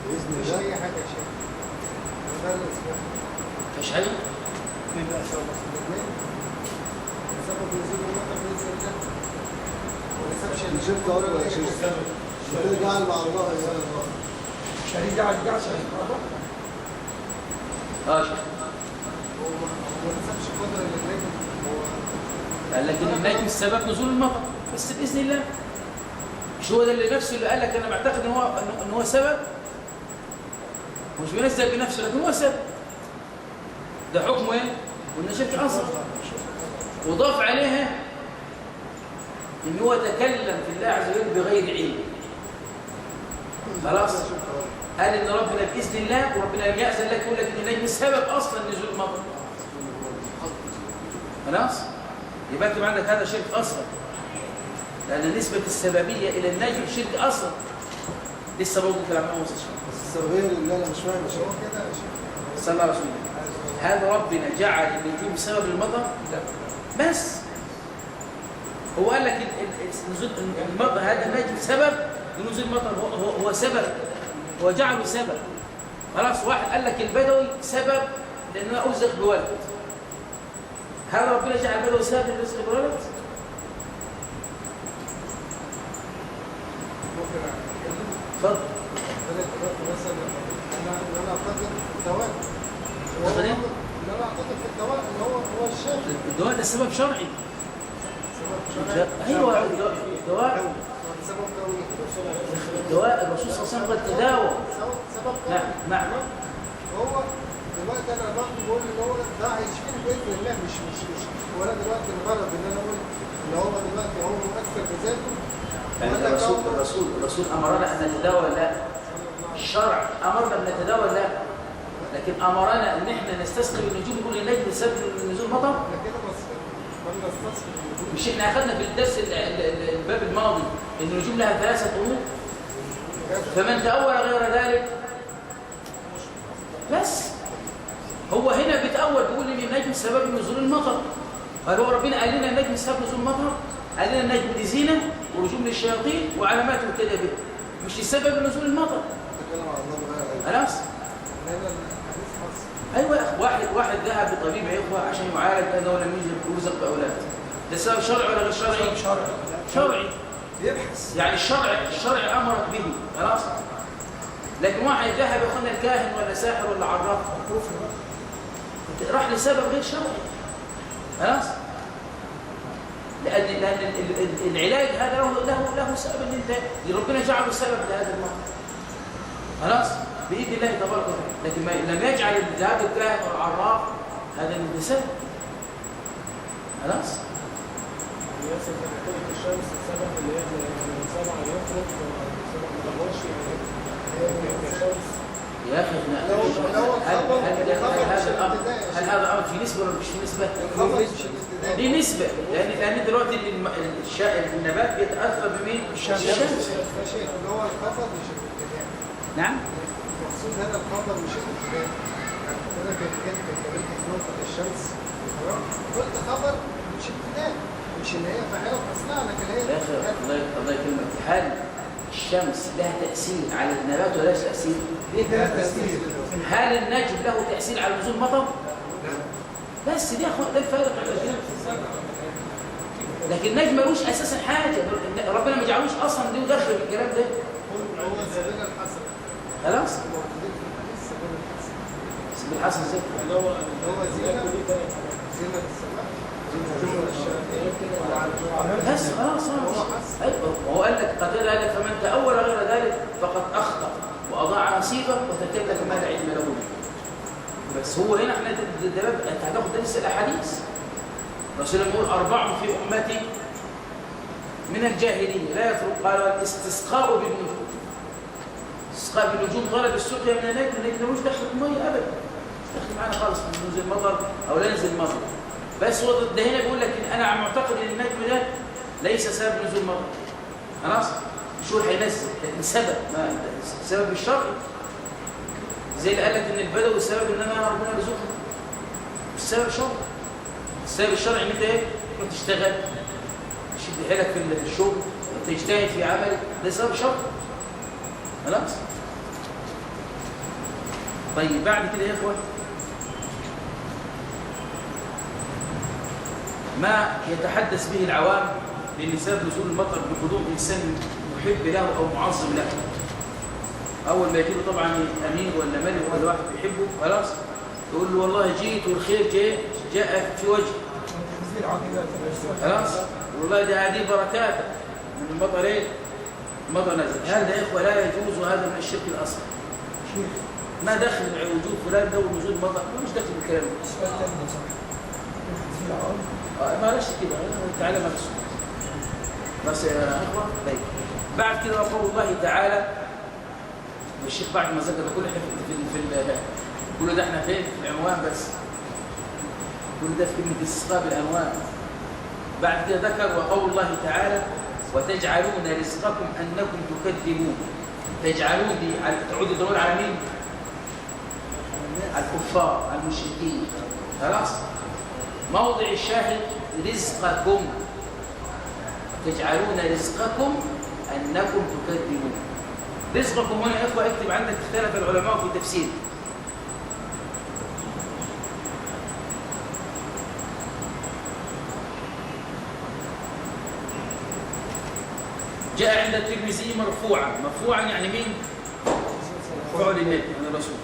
بإذن الله. أي حاجة يا شيخ. ايش حاجة؟ سبب نزول المطر بإذن الله. شرك أكبر يا شيخ. ترجع مع الله يا الله. مش هيرجع شريك شوف. هو ما نسبش قدر للنجم. قال لك ان النجم السبب نزول المطر بس باذن الله. مش هو ده اللي نفسه اللي قال لك انا بعتقد ان هو سبب. مش بينزل بنفسه لكن هو سبب. ده حكمه ايه؟ وان شرك اصغر. وضاف عليها ان هو تكلم في الله عز وجل بغير علم. خلاص. قال ان ربنا باذن الله وربنا لم يأذن لك يقول لك ان النجم السبب اصلا نزول المطر. خلاص. يبقى انت عندك هذا شرك اصغر. لان نسبه السببيه الى النجم شرك اصغر. لسه برضه كلام ما وصلش. السببيه لله انا مش فاهم يا شيخ. كده يا شيخ. صلى الله عليه وسلم. هل ربنا جعل النجوم سبب المطر؟ لا. بس هو قال لك نزول المطر هذا النجم سبب لنزول المطر. هو سبب. هو جعله سبب. خلاص. واحد قال لك البدوي سبب لان انا ارزق بولد. هل ربنا جعل البدوي سبب للرزق بولد؟ اتفضل. مثلا انا اعتقد الدواء. انا اعتقد في الدواء ان هو الشافي. الدواء ده سبب شرعي. ايوه الدواء سبب قوي. الدواء الرسول صلى الله عليه وسلم قد تداوى. سبب قوي. نعم. هو دلوقتي انا الواحد بيقول ان هو ده هيشفيني باذن الله مش ولا دلوقتي الغرض ان انا اقول ان هو دلوقتي هو مؤثر بذاته. يعني الرسول امرنا ان نتداوى لا. الشرع امرنا ان نتداوى لا. لكن امرنا ان احنا نستسقي بالنجوم كل النجم بسبب نزول مطر. مش احنا اخذنا في الدرس الباب الماضي ان النجوم لها 3 امور، فمن تأول غير ذلك بس. هو هنا بيتأول بيقول ان النجم سبب نزول المطر. قال هو ربنا قال لنا النجم سبب نزول المطر، قال لنا النجم دي زينه ورجوم للشياطين وعلامات مبتدئه به، مش السبب نزول المطر. خلاص. ايوه يا اخي، واحد ذهب لطبيب يا اخوه عشان يعالج لانه لم يرزق باولاد. ده سبب شرعي ولا غير شرعي؟ شرعي. يبحث. يعني الشرع امرك به. خلاص. لكن واحد ذهب ياخذنا الكاهن ولا ساحر ولا عراف راح لسبب غير شرعي. خلاص. لان العلاج هذا له سبب ان انت ربنا جعله سبب لهذا المرض. خلاص. باذن الله تبارك وتعالى. لكن ما لم يجعل الذهاب الكاهن والعراف هذا من سبب. خلاص. الشمس السبب اللي هي سبع يخرج وسبع ما تغوش يا اخي هل هذا امر في نسبه ولا مش في نسبه؟ دي نسبه، لان دلوقتي النبات بيتاثر بمين؟ الشمس. اللي هو الخطر مش الاتجاه. نعم. المقصود هذا الخطر مش الاتجاه. يعني انا كنت نقطه الشمس قلت خبر مش اتجاه، مش ان هي فاعله اصلا، لكن هي يا اخي الله يكرمك، هل الشمس لها تاثير على النبات ولا لا تاثير؟ لها تاثير. هل النجم له تاثير على نزول المطر؟ بس دي ده الفارق. لكن النجم ملوش اساسا حاجه، ربنا ما جعلوش اصلا دي ودخل في الكلام ده. هو سبيل الحسن. خلاص. سبيل الحسن ازاي؟ اللي هو زينه السماء. بس خلاص. وهو قال لك قتل هذا فمن تأول غير ذلك فقد أخطأ وأضاع نصيبه وتكلف ما لا علم له به. بس هو هنا احنا انت هتاخد ده لسه الاحاديث. الرسول يقول 4 في امتي من الجاهليه لا يفرق. قال الاستسقاء بالنجوم. استسقاء بالنجوم طلب السقيا من النجم، النجم ملوش دخل في الميه ابدا، مش دخل معانا خالص من نزل المطر او لا ينزل المطر. بس هو ده هنا بيقول لك ان انا معتقد ان النجم ده ليس سبب نزول المطر. خلاص. شو اللي هينزل؟ السبب، ما السبب الشرعي. زي اللي قال لك ان البدوي السبب ان انا ربنا يرزقني. السبب الشرعي. السبب الشرعي ان انت ايه؟ تروح تشتغل، تشد حيلك في الشغل، تجتهد في عملك، ده سبب شرعي. خلاص؟ طيب بعد كده يا اخوه ما يتحدث به العوام بان سبب نزول المطر بقدوم انسان محب له او معظم له. اول ما يجيله طبعا امير ولا ملك ولا واحد بيحبه، خلاص يقول له والله جيت والخير جاء في وجهي. خلاص. والله ده هذه بركات من المطر. ايه؟ المطر نزل. هذا يا اخوه لا يجوز، وهذا من الشرك الاصغر. ما دخل وجود فلان ده ونزول المطر، مش دخل بالكلام ده. ما ليش كده، تعالى ما نسوا بس يا اخوه. طيب بعد كده قول الله تعالى، والشيخ بعد ما ذكر كل احنا في كل ده احنا فين؟ في العنوان بس. كل ده في كلمه استسقاء بالعنوان. بعد كده ذكر وقول الله تعالى وتجعلون رزقكم انكم تكذبون. تجعلون دي تعود الضمير على مين؟ على الكفار، على المشركين. خلاص. موضع الشاهد رزقكم. تجعلون رزقكم انكم تكذبون. رزقكم هنا يا اخوه اكتب عندك اختلف العلماء في تفسير. جاء عند الترمذي مرفوعا يعني مين؟ فعل النبي عن الرسول.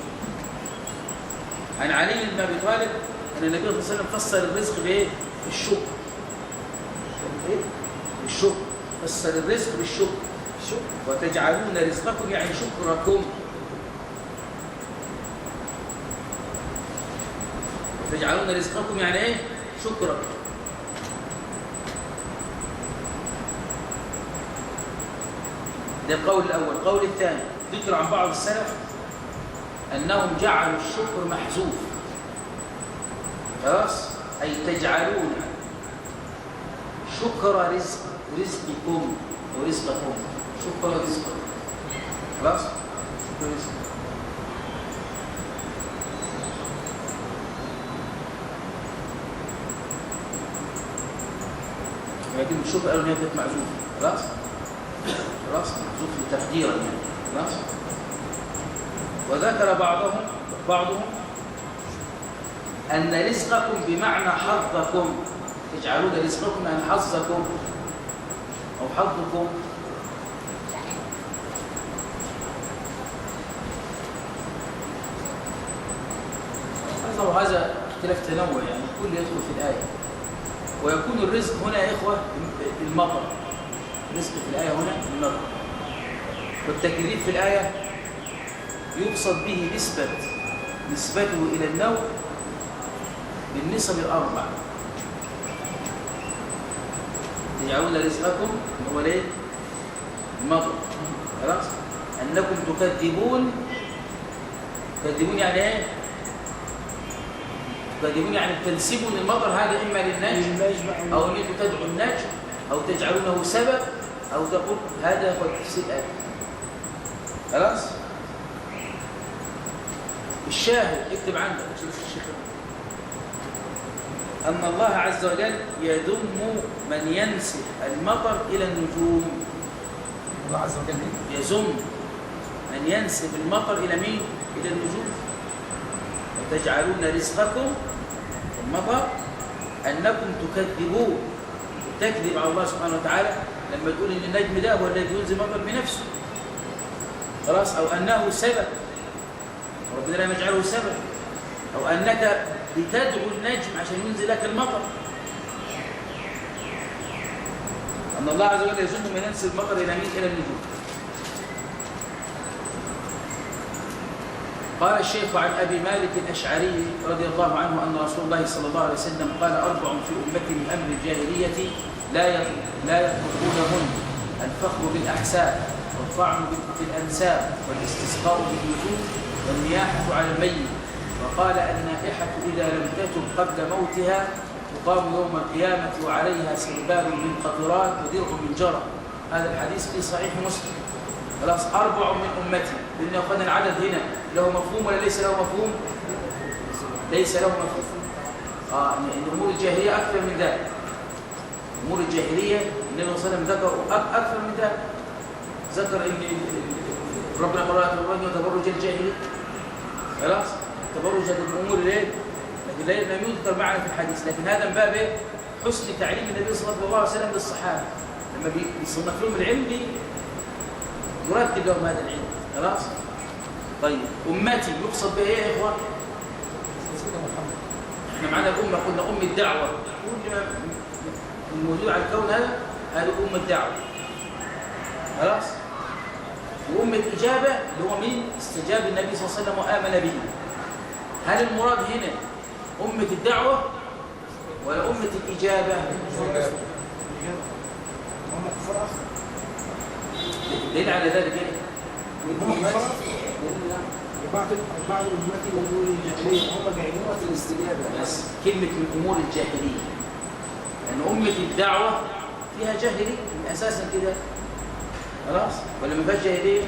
عن علي بن ابي طالب ان النبي صلى الله عليه وسلم فسر الرزق بايه؟ بالشكر. بالشكر. فسر الرزق بالشكر. وتجعلون رزقكم يعني شكركم. وتجعلون رزقكم يعني ايه؟ شكرا. ده القول الأول. القول الثاني ذكر عن بعض السلف أنهم جعلوا الشكر محذوف. خلاص؟ أي تجعلون شكر رزقكم ورزقكم. شكر رزقكم. خلاص؟ شكر رزقكم. لكن الشكر قالوا إنها كانت معزوفة. خلاص؟ خلاص محذوف تقديرا يعني. خلاص؟ وذكر بعضهم أن رزقكم بمعنى حظكم. تجعلون رزقكم يعني حظكم أو حظكم. هذا اختلاف تنوع يعني الكل يدخل في الآية. ويكون الرزق هنا يا إخوة المطر. الرزق في الآية هنا المطر. والتكرير في الآية يقصد به نسبته إلى النوع بالنسب الأربع. تجعلون رزقكم هو ليه؟ المطر. خلاص؟ أنكم تكذبون. تكذبون يعني إيه؟ تكذبون يعني تنسبون المطر هذا إما للنجم أو أنكم تدعوا النجم أو تجعلونه سبب أو تقول هذا هو التفسير الآية. خلاص؟ الشاهد اكتب عندك شوف الشيخ أن الله عز وجل يذم من ينسب المطر إلى النجوم. الله عز وجل يذم من ينسب المطر إلى مين؟ إلى النجوم. وتجعلون رزقكم المطر أنكم تكذبون. تكذب على الله سبحانه وتعالى لما تقول إن النجم ده هو الذي ينزل المطر بنفسه. خلاص؟ أو أنه سبب ربنا لا يجعله سبب. أو أنك بتدعو النجم عشان ينزل لك المطر. أن الله عز وجل يذم من ينسب المطر إلى مين؟ إلى النجوم. قال الشيخ عن أبي مالك الأشعري رضي الله عنه أن رسول الله صلى الله عليه وسلم قال 4 في أمتي من أمر الجاهلية لا يتركونهن: الفخر بالأحساب والطعن في الأنساب والاستسقاء بالنجوم والنياحة على الميت. وقال النائحة إذا لم تتب قبل موتها تقام يوم القيامة وعليها سربال من قطرات ودرع من جرى. هذا الحديث في صحيح مسلم. خلاص 4 من أمتي. لأن أخذنا العدد هنا له مفهوم ولا ليس له مفهوم؟ ليس له مفهوم. إن أمور الجاهلية أكثر من ذلك. أمور الجاهلية النبي صلى الله عليه وسلم ذكر أكثر من ذلك. ذكر إن ربنا قال لا تبرجوا تبرج الجاهلية. خلاص تبرج الأمور ليه؟ لكن لم يذكر معنا في الحديث. لكن هذا من باب حسن تعليم النبي صلى الله عليه وسلم للصحابة لما بيصنف لهم العلم يرتب لهم هذا العلم. خلاص؟ طيب أمتي يقصد بها إيه يا إخوة؟ إحنا معنا الأمة قلنا أم الدعوة. كل ما الموجود على الكون هذا أم الدعوة. خلاص؟ وأم الإجابة اللي هو مين؟ استجاب النبي صلى الله عليه وسلم وآمن به. هل المراد هنا أمة الدعوة ولا أمة الإجابة؟ هم كفار أصلا. دليل على ذلك إيه؟ بعض الأمات من أمور الجاهلية هم جاهلين في الاستجابة. بس كلمة من أمور الجاهلية لأن أمة الدعوة فيها جاهلية من أساسا كده. خلاص؟ ولا ما فيهاش جاهلية؟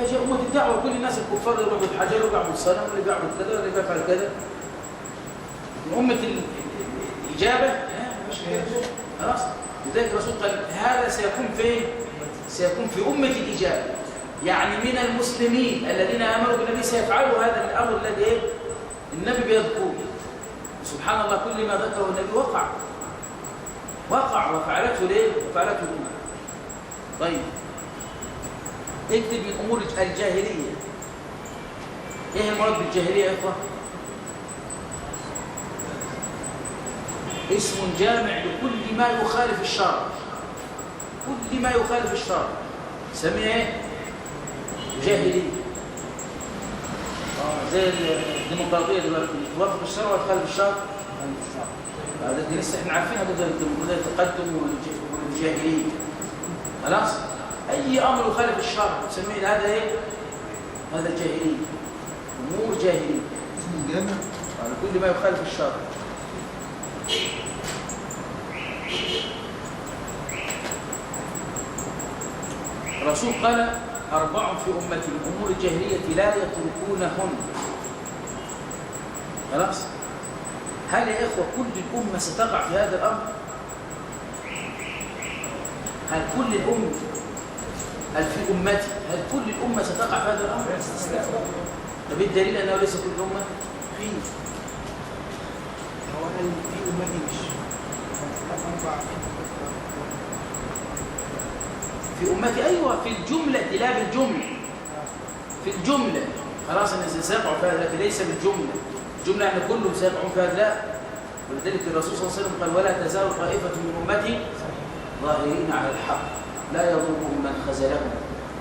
فيها أمة الدعوة كل الناس الكفار اللي يعبدوا الحجر ويعبدوا الصنم واللي بيعبد كذا واللي بيفعل كذا. أمة الإجابة مش كده. خلاص؟ لذلك الرسول قال هذا سيكون فين؟ سيكون في أمة الإجابة. يعني من المسلمين الذين آمنوا بالنبي سيفعلوا هذا الأمر الذي النبي بيذكره. سبحان الله كل ما ذكره النبي وقع وفعلته ليه؟ وفعلته الأمة. طيب اكتب من أمور الجاهلية. إيه المراد بالجاهلية يا إخوة؟ اسم جامع لكل ما يخالف الشرع. كل ما يخالف الشرع سميه ايه؟ جاهلية. زي الديمقراطية دلوقتي توافق الشرع وتخالف الشرع. هذا لسه احنا عارفين هذا التقدم والجاهلية. خلاص؟ أي أمر يخالف الشرع تسميه هذا ايه؟ هذا الجاهلية. أمور جاهلية. اسم الجامع؟ كل ما يخالف الشرع. الرسول قال 4 في أمتي من أمور الجاهلية لا يتركونهن. خلاص؟ هل يا إخوة كل الأمة ستقع في هذا الأمر؟ هل كل الأمة في أمتي هل كل الأمة ستقع في هذا الأمر؟ طب الدليل أنه ليس كل الأمة فيه. هو قال في أمتي مش في أمتي أيوة في الجملة لا بالجملة. في الجملة خلاص الناس سيقعوا في هذا لكن ليس بالجملة. الجملة يعني كلهم سيقعون في هذا لا. ولذلك الرسول صلى الله عليه وسلم قال ولا تزال طائفة من أمتي ظاهرين على الحق لا يضرهم من خذلهم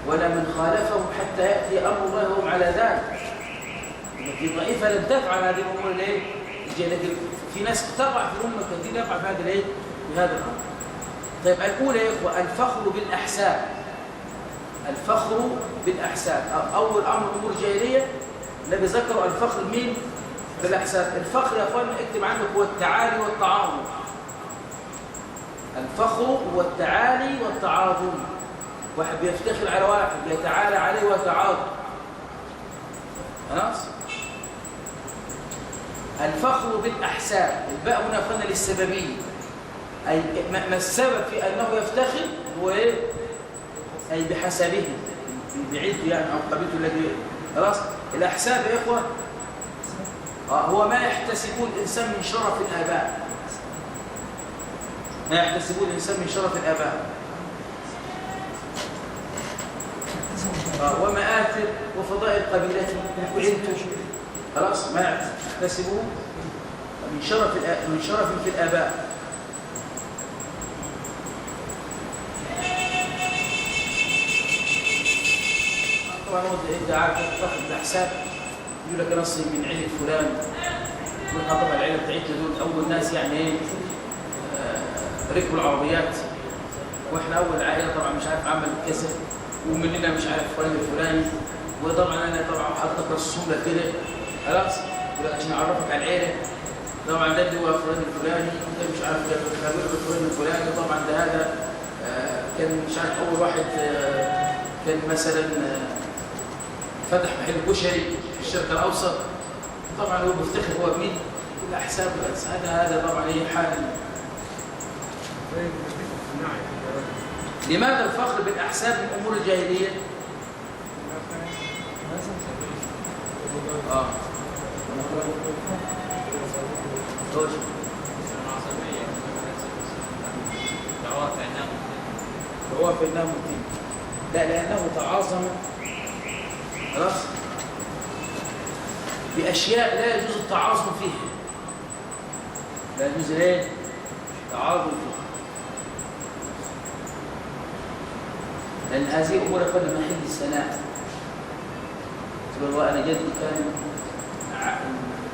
ولا من خالفهم حتى يأتي أمر الله وهم على ذلك. في طائفة لن تفعل هذه الأمور الايه؟ لكن في ناس تقع في الأمة كثير يقع في هذا الايه؟ في هذا الأمر. طيب الأولى يا إخوة الفخر بالأحساب. الفخر بالأحساب أول أمر أمور الجاهلية الذي ذكروا الفخر مين؟ بالأحساب. الفخر يا أخوانا اكتب عندك هو التعالي والتعاظم. الفخر هو التعالي والتعاظم. واحد بيفتخر على واحد بيتعالى عليه ويتعاظم. خلاص؟ الفخر بالأحساب. الباء هنا أخوانا للسببية. أي ما السبب في أنه يفتخر هو إيه؟ أي بحسبه بعيده يعني أو قبيلته الذي خلاص. الأحساب يا إخوة هو ما يحتسبون الإنسان من شرف الآباء. ما يحتسبون الإنسان من شرف الآباء ومآثر وفضائل قبيلته وعيلته. خلاص ما يحتسبون من شرف في الآباء. طبعا انت عارف تاخذ الاحساب يقول لك انا اصلي من عيله فلان والحضره العيله بتاعتنا دول اول ناس يعني ايه ركبوا العربيات واحنا اول عائله طبعا مش عارف عمل كذا ومننا مش عارف فلان الفلاني وطبعا انا طبعا حضرتك رسوم لك كده خلاص عشان اعرفك على العيله طبعا ده اللي هو فلان الفلاني وده مش عارف فلان الفلاني طبعا ده هذا كان مش عارف اول واحد كان مثلا فتح محل كشري في الشرق الاوسط طبعا هو بيفتخر هو بمين الاحساب هذا طبعا هي حال. لماذا الفخر بالاحساب من امور الجاهليه؟ هو في النام الدين لا لانه تعاظم خلاص باشياء لا يجوز التعاظم فيها. لا يجوز ايه؟ التعاظم فيها. لان هذه امور كل محل الثناء. تقول انا جدي كان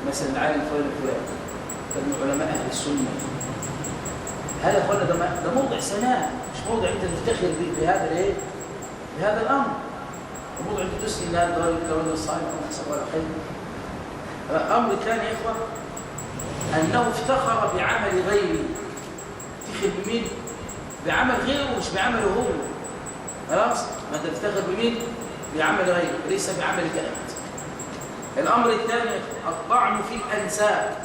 مثلا عالم فلان الفلاني كان من علماء اهل السنه. هذا قلنا ده موضع ثناء مش موضع انت تفتخر بهذا الايه؟ بهذا الامر. الموضوع انت تسلم ان هذا الرجل كرجل صالح ونحسب ولا خير. الامر الثاني يا اخوه انه افتخر بعمل غيره. افتخر بمين؟ بعمل غيره مش بعمله هو. خلاص؟ ما انت تفتخر بمين؟ بعمل غيره ليس بعملك انت. الامر الثاني الطعن في الانساب.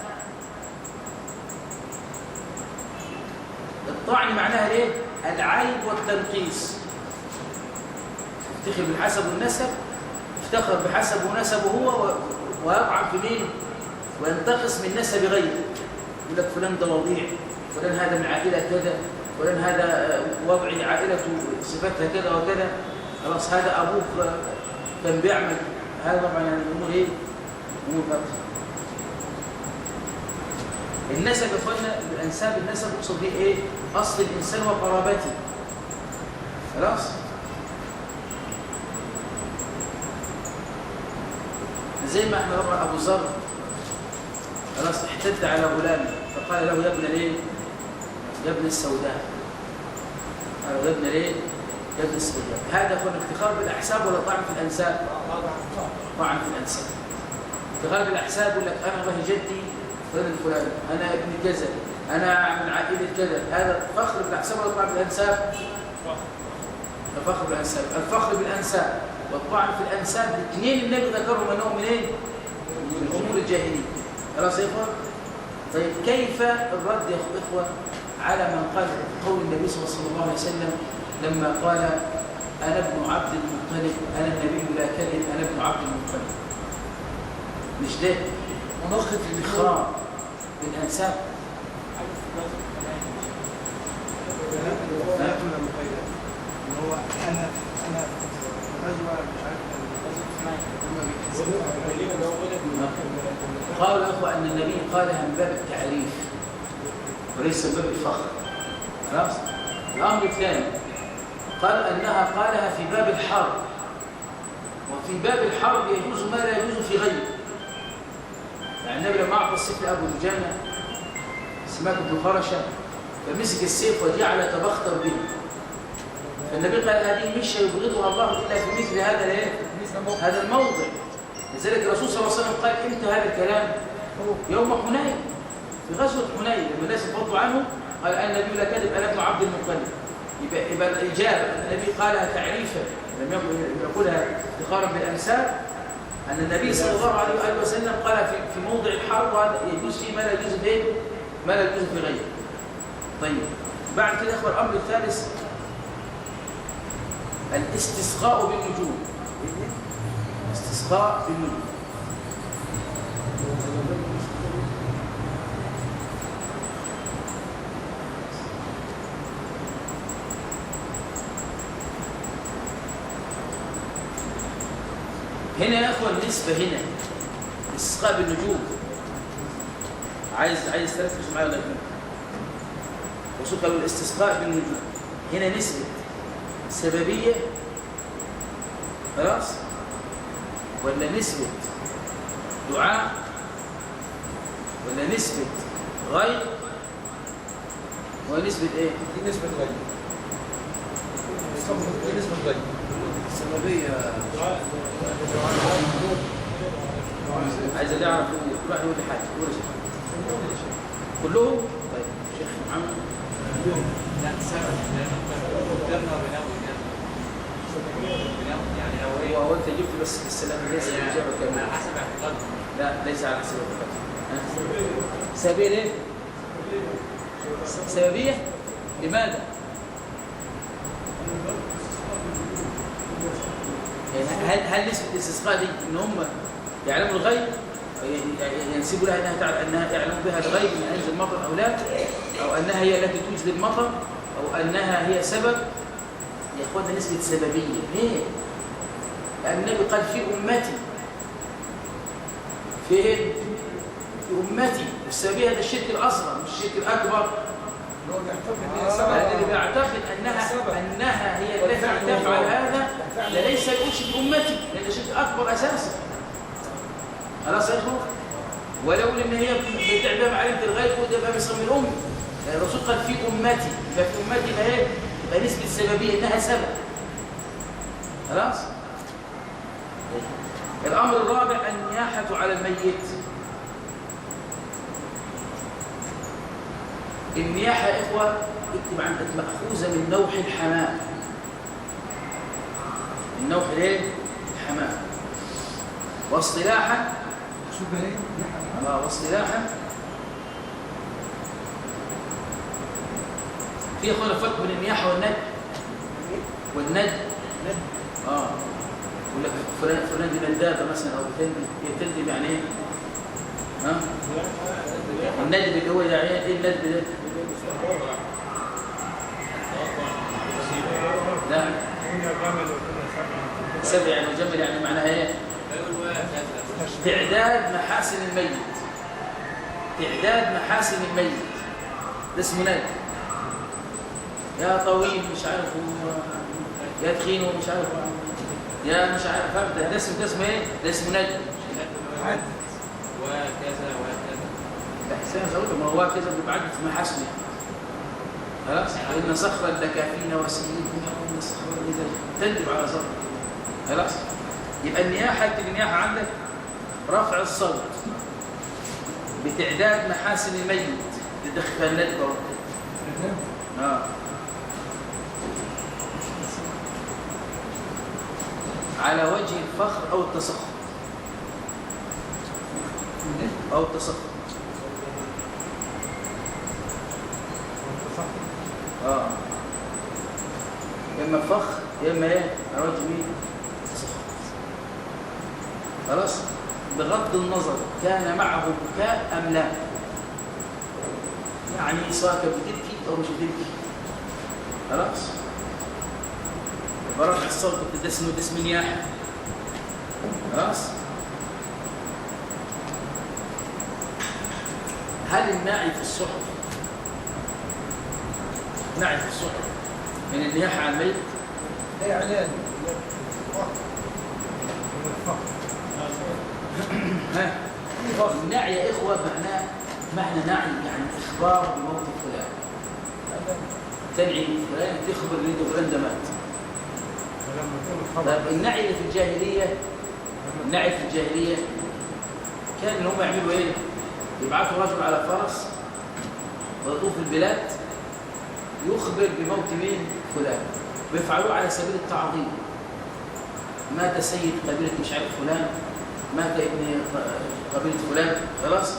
الطعن معناها ايه؟ العيب والتنقيص. افتخر بالحسب والنسب افتخر بحسب ونسبه هو ويطعن في مين؟ وينتقص من نسب غيره. يقول لك فلان ده وضيع فلان هذا من عائله كذا فلان هذا وضعي عائلته صفتها كذا وكذا خلاص هذا ابوك كان بيعمل هذا طبعا يعني الامور ايه؟ امور باطله. النسب يا اخوانا الانساب النسب يقصد به ايه؟ اصل الانسان وقرابته. خلاص. زي ما احنا رأى ابو ذر خلاص احتد على غلام فقال له يا ابن ليه؟ يا ابن السوداء. قال يا ابن ليه؟ يا ابن السوداء. هذا هو الافتخار بالاحساب ولا طعن في الانساب؟ طعن في الانساب. افتخار بالاحساب يقول لك انا والله جدي فلان الفلاني، انا ابن كذا، انا من عائله كذا. هذا فخر بالاحساب ولا طعن في الانساب؟ الفخر بالانساب. الفخر بالانساب والطعن في الانساب الاثنين النبي ذكرهم انهم من ايه؟ من امور الجاهليه. خلاص يا اخوان؟ طيب كيف الرد يا اخوه على من قال قول النبي صلى الله عليه وسلم لما قال انا ابن عبد المطلب، انا النبي لا كذب، انا ابن عبد المطلب. مش ده منخف الاخراج بالانساب؟ هو انا غزوه مش عارف قال اخوه ان النبي قالها من باب التعريف وليس من باب الفخر. خلاص. الامر الثاني قال انها قالها في باب الحرب، وفي باب الحرب يجوز ما لا يجوز في غيره. يعني النبي لما اعطى السيف لابو دجانه سماك بن خرشه فمسك السيف وجعل يتبختر به، فالنبي قال هذه مش يبغضها الله الا في مثل هذا الايه؟ هذا الموضع. لذلك الرسول صلى الله عليه وسلم قال انت هذا الكلام يوم حنين، في غزوه حنين لما الناس انفضوا عنه قال النبي لا كذب، انا ابن عبد المطلب. يبقى الاجابه النبي قالها تعريفا لم يقولها افتخارا بالانساب، ان النبي صلى الله عليه واله وسلم قال في موضع الحرب وهذا يجوز فيه ما لا يجوز فيه ما لا يجوز في غيره. طيب بعد كده اخوه الامر الثالث الاستسقاء بالنجوم. استسقاء بالنجوم. هنا يا اخوه النسبه هنا استسقاء بالنجوم. عايز تركز معايا ولا لا؟ وصلت الاستسقاء بالنجوم هنا نسبه سببيه خلاص ولا نسبه دعاء ولا نسبه غيب ولا نسبه ايه؟ دي نسبة غيب. دي نسبة غيب. سببيه. عايز اللي يعرف كل واحد يقول لي حاجه. قول يا شيخ. كلهم؟ طيب شيخ محمد. لا سبب قدامنا يعني هو انت جبت بس السلام ليس الاجابه كامله على حسب اعتقادنا. لا ليس على حسب اعتقادنا. سببيه ليه؟ سببيه لماذا؟ يعني هل نسبه الاستسقاء دي ان هم يعلموا الغيب ينسبوا لها انها تعلم بها الغيب ان انزل المطر او لا، او انها هي التي توجد المطر، او انها هي سبب؟ يا اخوانا نسبه سببيه. ليه؟ لان النبي قال في امتي. فين؟ في امتي. والسببيه هذا الشرك الاصغر مش الشرك الاكبر. الذي بيعتقد انها هي التي تفعل هذا ليس يقول شرك امتي لان شرك اكبر اساسا. خلاص يا اخوه؟ ولو ان هي بتعلم علامه الغيب وده بيسمي الامه. الرسول قال في امتي، يبقى في امتي يبقى ايه؟ يبقى نسبه السببيه انها سبب. خلاص؟ الامر الرابع النياحه على الميت. النياحه يا اخوه اكتب عندك ماخوذه من نوح الحمام. النوح ليه؟ الحمام. واصطلاحا واصطلاحا في اخوان الفرق بين النياحه والند. يقول لك فلان دي ندابه مثلا او بتندب يعني ايه؟ الندب اللي هو يعني ايه الندب ده؟ لا سبع يعني وجمل يعني معناها ايه؟ تعداد محاسن الميت. تعداد محاسن الميت ده اسمه ند. يا طويل مش عارف يا تخين ومش عارف يا مش عارف فهمت. ده اسمه ايه؟ ده اسمه نجم. وكذا وكذا. لا سنة أقول ما هو كذا بيبعد في محاسنه. خلاص؟ إن صخرا لكافينا وسيدنا وإن صخرا إذا تندب على صخر. خلاص؟ يبقى النياحة النياحة عندك رفع الصوت بتعداد محاسن الميت تدخل الندبة على وجه الفخر أو التسخط أو التسخط. إما فخر يا إما إيه؟ على وجه مين؟ تسخط. خلاص؟ بغض النظر كان معه بكاء أم لا. يعني سواء كان بتبكي أو مش بتبكي. خلاص؟ برفع الصوت ده اسمه نياحة. خلاص؟ هل الناعي في الصحف ناعي في الصحف من النياحة على الميت؟ ايه اعلان ها النعي يا إخوة معنى نعي يعني إخبار بموت فلان. تنعي فلان تخبر إن فلان ده مات. طيب النعي اللي في الجاهلية كان إن هم يعملوا إيه؟ يبعثوا رجل على فرس ويطوف البلاد يخبر بموت مين؟ فلان. بيفعلوه على سبيل التعظيم. مات سيد قبيلة مش عارف فلان، مات ابن قبيلة فلان. خلاص؟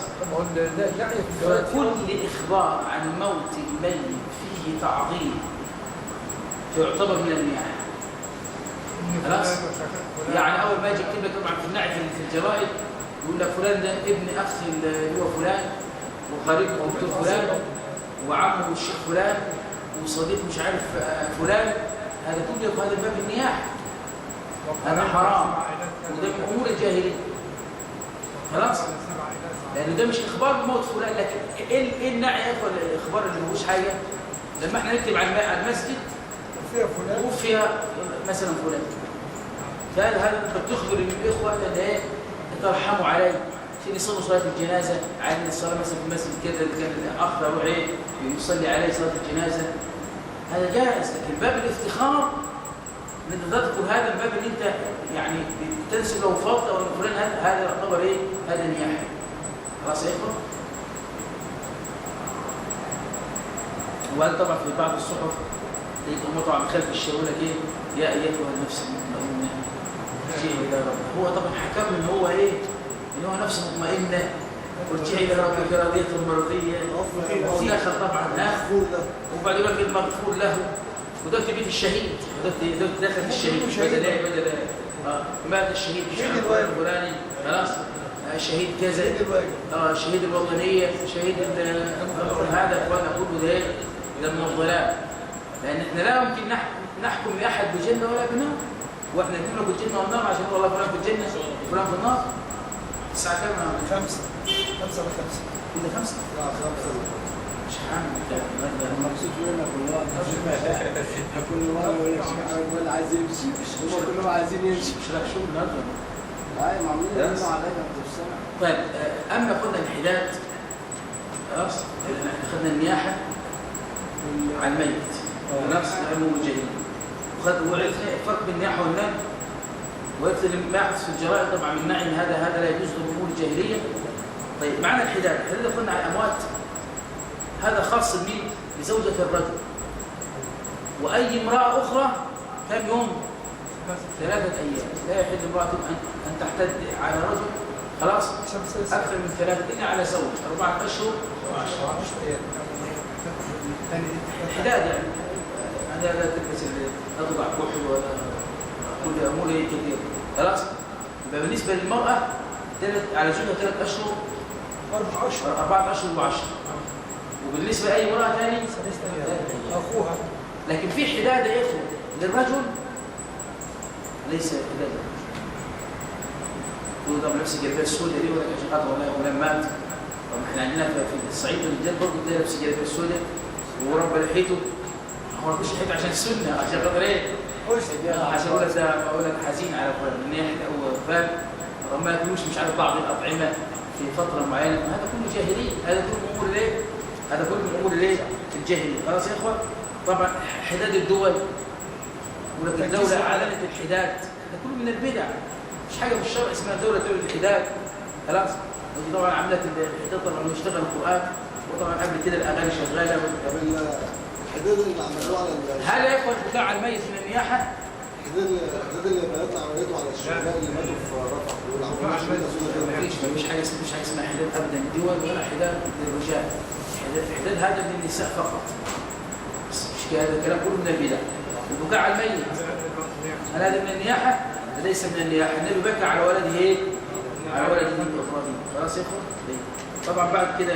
فكل إخبار عن موت الميت فيه تعظيم يعتبر من النياحة. خلاص؟ يعني أول ما يجي يكتب لك طبعا في النعي في الجرائد يقول لك فلان ده ابن أخ اللي هو فلان وقريب الدكتور فلان وعمه الشيخ فلان وصديق مش عارف فلان. هذا تطلق هذا الباب النياحة. هذا حرام وده من أمور الجاهلية. خلاص؟ لأنه ده مش إخبار بموت فلان. لكن إيه النعي يا إخوة الإخبار اللي ملوش حاجة؟ لما إحنا نكتب على المسجد وفيها مثلا فلان هذا أنت بتخبر الإخوة ده إيه؟ ترحموا عليه عشان يصلوا صلاة الجنازة. عندنا الصلاة مثلا في المسجد كده اللي كان الأخ أروح إيه يصلي عليه صلاة الجنازة. هذا جائز. لكن باب الافتخار ان انت تذكر هذا الباب اللي انت يعني تنسب له فضل او فلان هذا يعتبر ايه؟ هذا نياحه. خلاص يا اخوان؟ وهل طبعا في بعض الصحف تلاقيهم طبعا خلف الشيء يقول لك ايه؟ يا ايتها النفس المطمئنه ارجعي الى ربك. هو طبعا حكم ان هو ايه؟ ان هو نفس مطمئنه ارجعي الى ربك راضيه مرضيه وفي اخر طبعا وبعد يقول لك المغفور له. وده في بيت الشهيد وده داخل الشهيد بدل مات الشهيد الفلاني. خلاص؟ شهيد كذا شهيد الوطنيه شهيد هذا اخوانا كله ده من الضلال. لان احنا لا يمكن نحكم لاحد بجنه ولا بنار. واحنا نقول لك الجنه والنار عشان والله فلان في الجنه وفلان في النار. الساعه كام؟ 5 كده 5 مش عامل المقصود منك والله كل مره يقول لك ولا عايز يمشي هم كلهم عايزين يمشي. مش لك شغل النهارده. ايوه معمولين يقولوا عليها في السنه. طيب اما قلنا الحداد خلاص احنا خدنا النياحه على الميت نفس الامور الجاهليه وعرفنا الفرق بين النياحه والنعي وعرفنا ما يحدث في الجرائد طبعا من النعي هذا لا يجوز للامور الجاهليه. طيب معنى الحداد قلنا على الاموات هذا خاص بمين؟ بزوجة الرجل. وأي امرأة أخرى كم يوم؟ 3 أيام. لا يحل امرأة أن تحتد على رجل خلاص أكثر من 3 إلا على زوج 4 أشهر و10 أيام. الحداد يعني هذا لا تلبس لا تضع كحل ولا كل أمور كثير. خلاص؟ يبقى بالنسبة للمرأة على زوجها 3 أشهر 4 أشهر و10. وبالنسبة لأي امرأة ثاني أخوها. لكن في حداد يا إخوة للرجل ليس حداد. تقول طب نفس الجلبية السوداء دي ولا عشان خاطر ولا مات. طب احنا عندنا في الصعيد الرجال برضه تلاقي نفس الجلبية السوداء ورب لحيته. هو مش لحيته عشان السنة عشان خاطر ايه؟ عشان اقول لك ده بقول لك حزين على من ناحيه او فهم ما يكونوش مش عارف بعض الاطعمه في فتره معينه، هذا كله جاهليه، هذا كله امور ليه؟ هذا كله امور ليه؟ الجاهليه. خلاص يا اخوان؟ طبعا حداد الدول ولكن الدوله اعلنت الحداد، هذا كله من البدع، مش حاجه في الشرع اسمها دوله الحداد. خلاص؟ ودي طبعا عملت الحداد طبعا واشتغل القران، وطبعا قبل كده الاغاني شغاله. الحدود اللي عملوها على هل يا اخوان بتاع على الميت من النياحه؟ الحدود اللي بنات عملته على الشهداء اللي ماتوا في رفح دول مفيش حاجه اسمها حداد ابدا دول ولا حداد للرجال. الحداد هذا للنساء فقط. بس مش هذا الكلام كله من البدع. البكاء على الميت هل هذا من النياحه؟ ليس من النياحه، النبي بكى على ولده ايه؟ على ولده ابراهيم. خلاص يا اخوان؟ طبعا بعد كده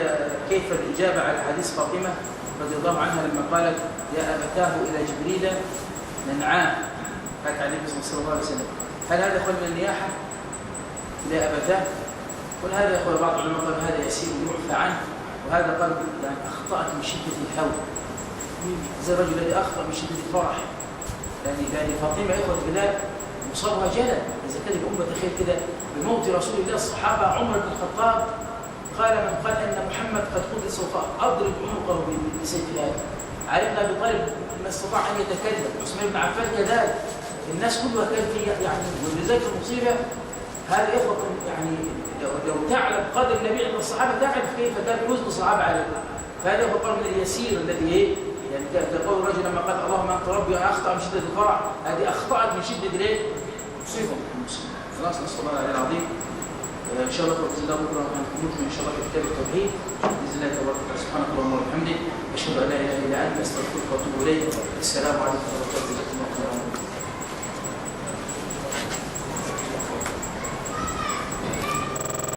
كيف الاجابه على حديث فاطمه رضي الله عنها لما قالت يا أبتاه إلى جبريل ننعاه، هكذا عليه صلى الله عليه وسلم. هل هذا يقول من النياحة إلى أبتاه؟ قل هذا يقول بعض العلماء قال هذا يسير ويعفى عنه، وهذا قال يعني أخطأت من شدة الهوى، زي الرجل الذي أخطأ من شدة الفرح، لأن فاطمة إخوة بلال مصابها جلل. إذا كانت الأمة تخيل كده بموت رسول الله الصحابة عمر بن الخطاب قال من قال ان محمد قد قتل سوف اضرب عنقه بسيف هذا. علي بن ابي طالب ما استطاع ان يتكلم، عثمان بن عفان كذلك، الناس كلها كانت في يعني ولذلك المصيبه هذا اخوه يعني لو تعلم قدر النبي عند الصحابه تعرف كيف كان وزن الصحابه عليه. فهذا هو القول من اليسير الذي ايه؟ يعني كقول الرجل لما قال اللهم انت ربي انا اخطا من شده الفرح، هذه اخطات من شده الايه؟ مصيبه. خلاص نسال الله العلي العظيم. ان شاء الله باذن الله بكره هنكمل ان شاء الله في كتاب التوحيد باذن الله تبارك وتعالى. سبحانك اللهم وبحمدك اشهد ان لا اله الا انت استغفرك واتوب اليك. السلام عليكم ورحمه الله وبركاته.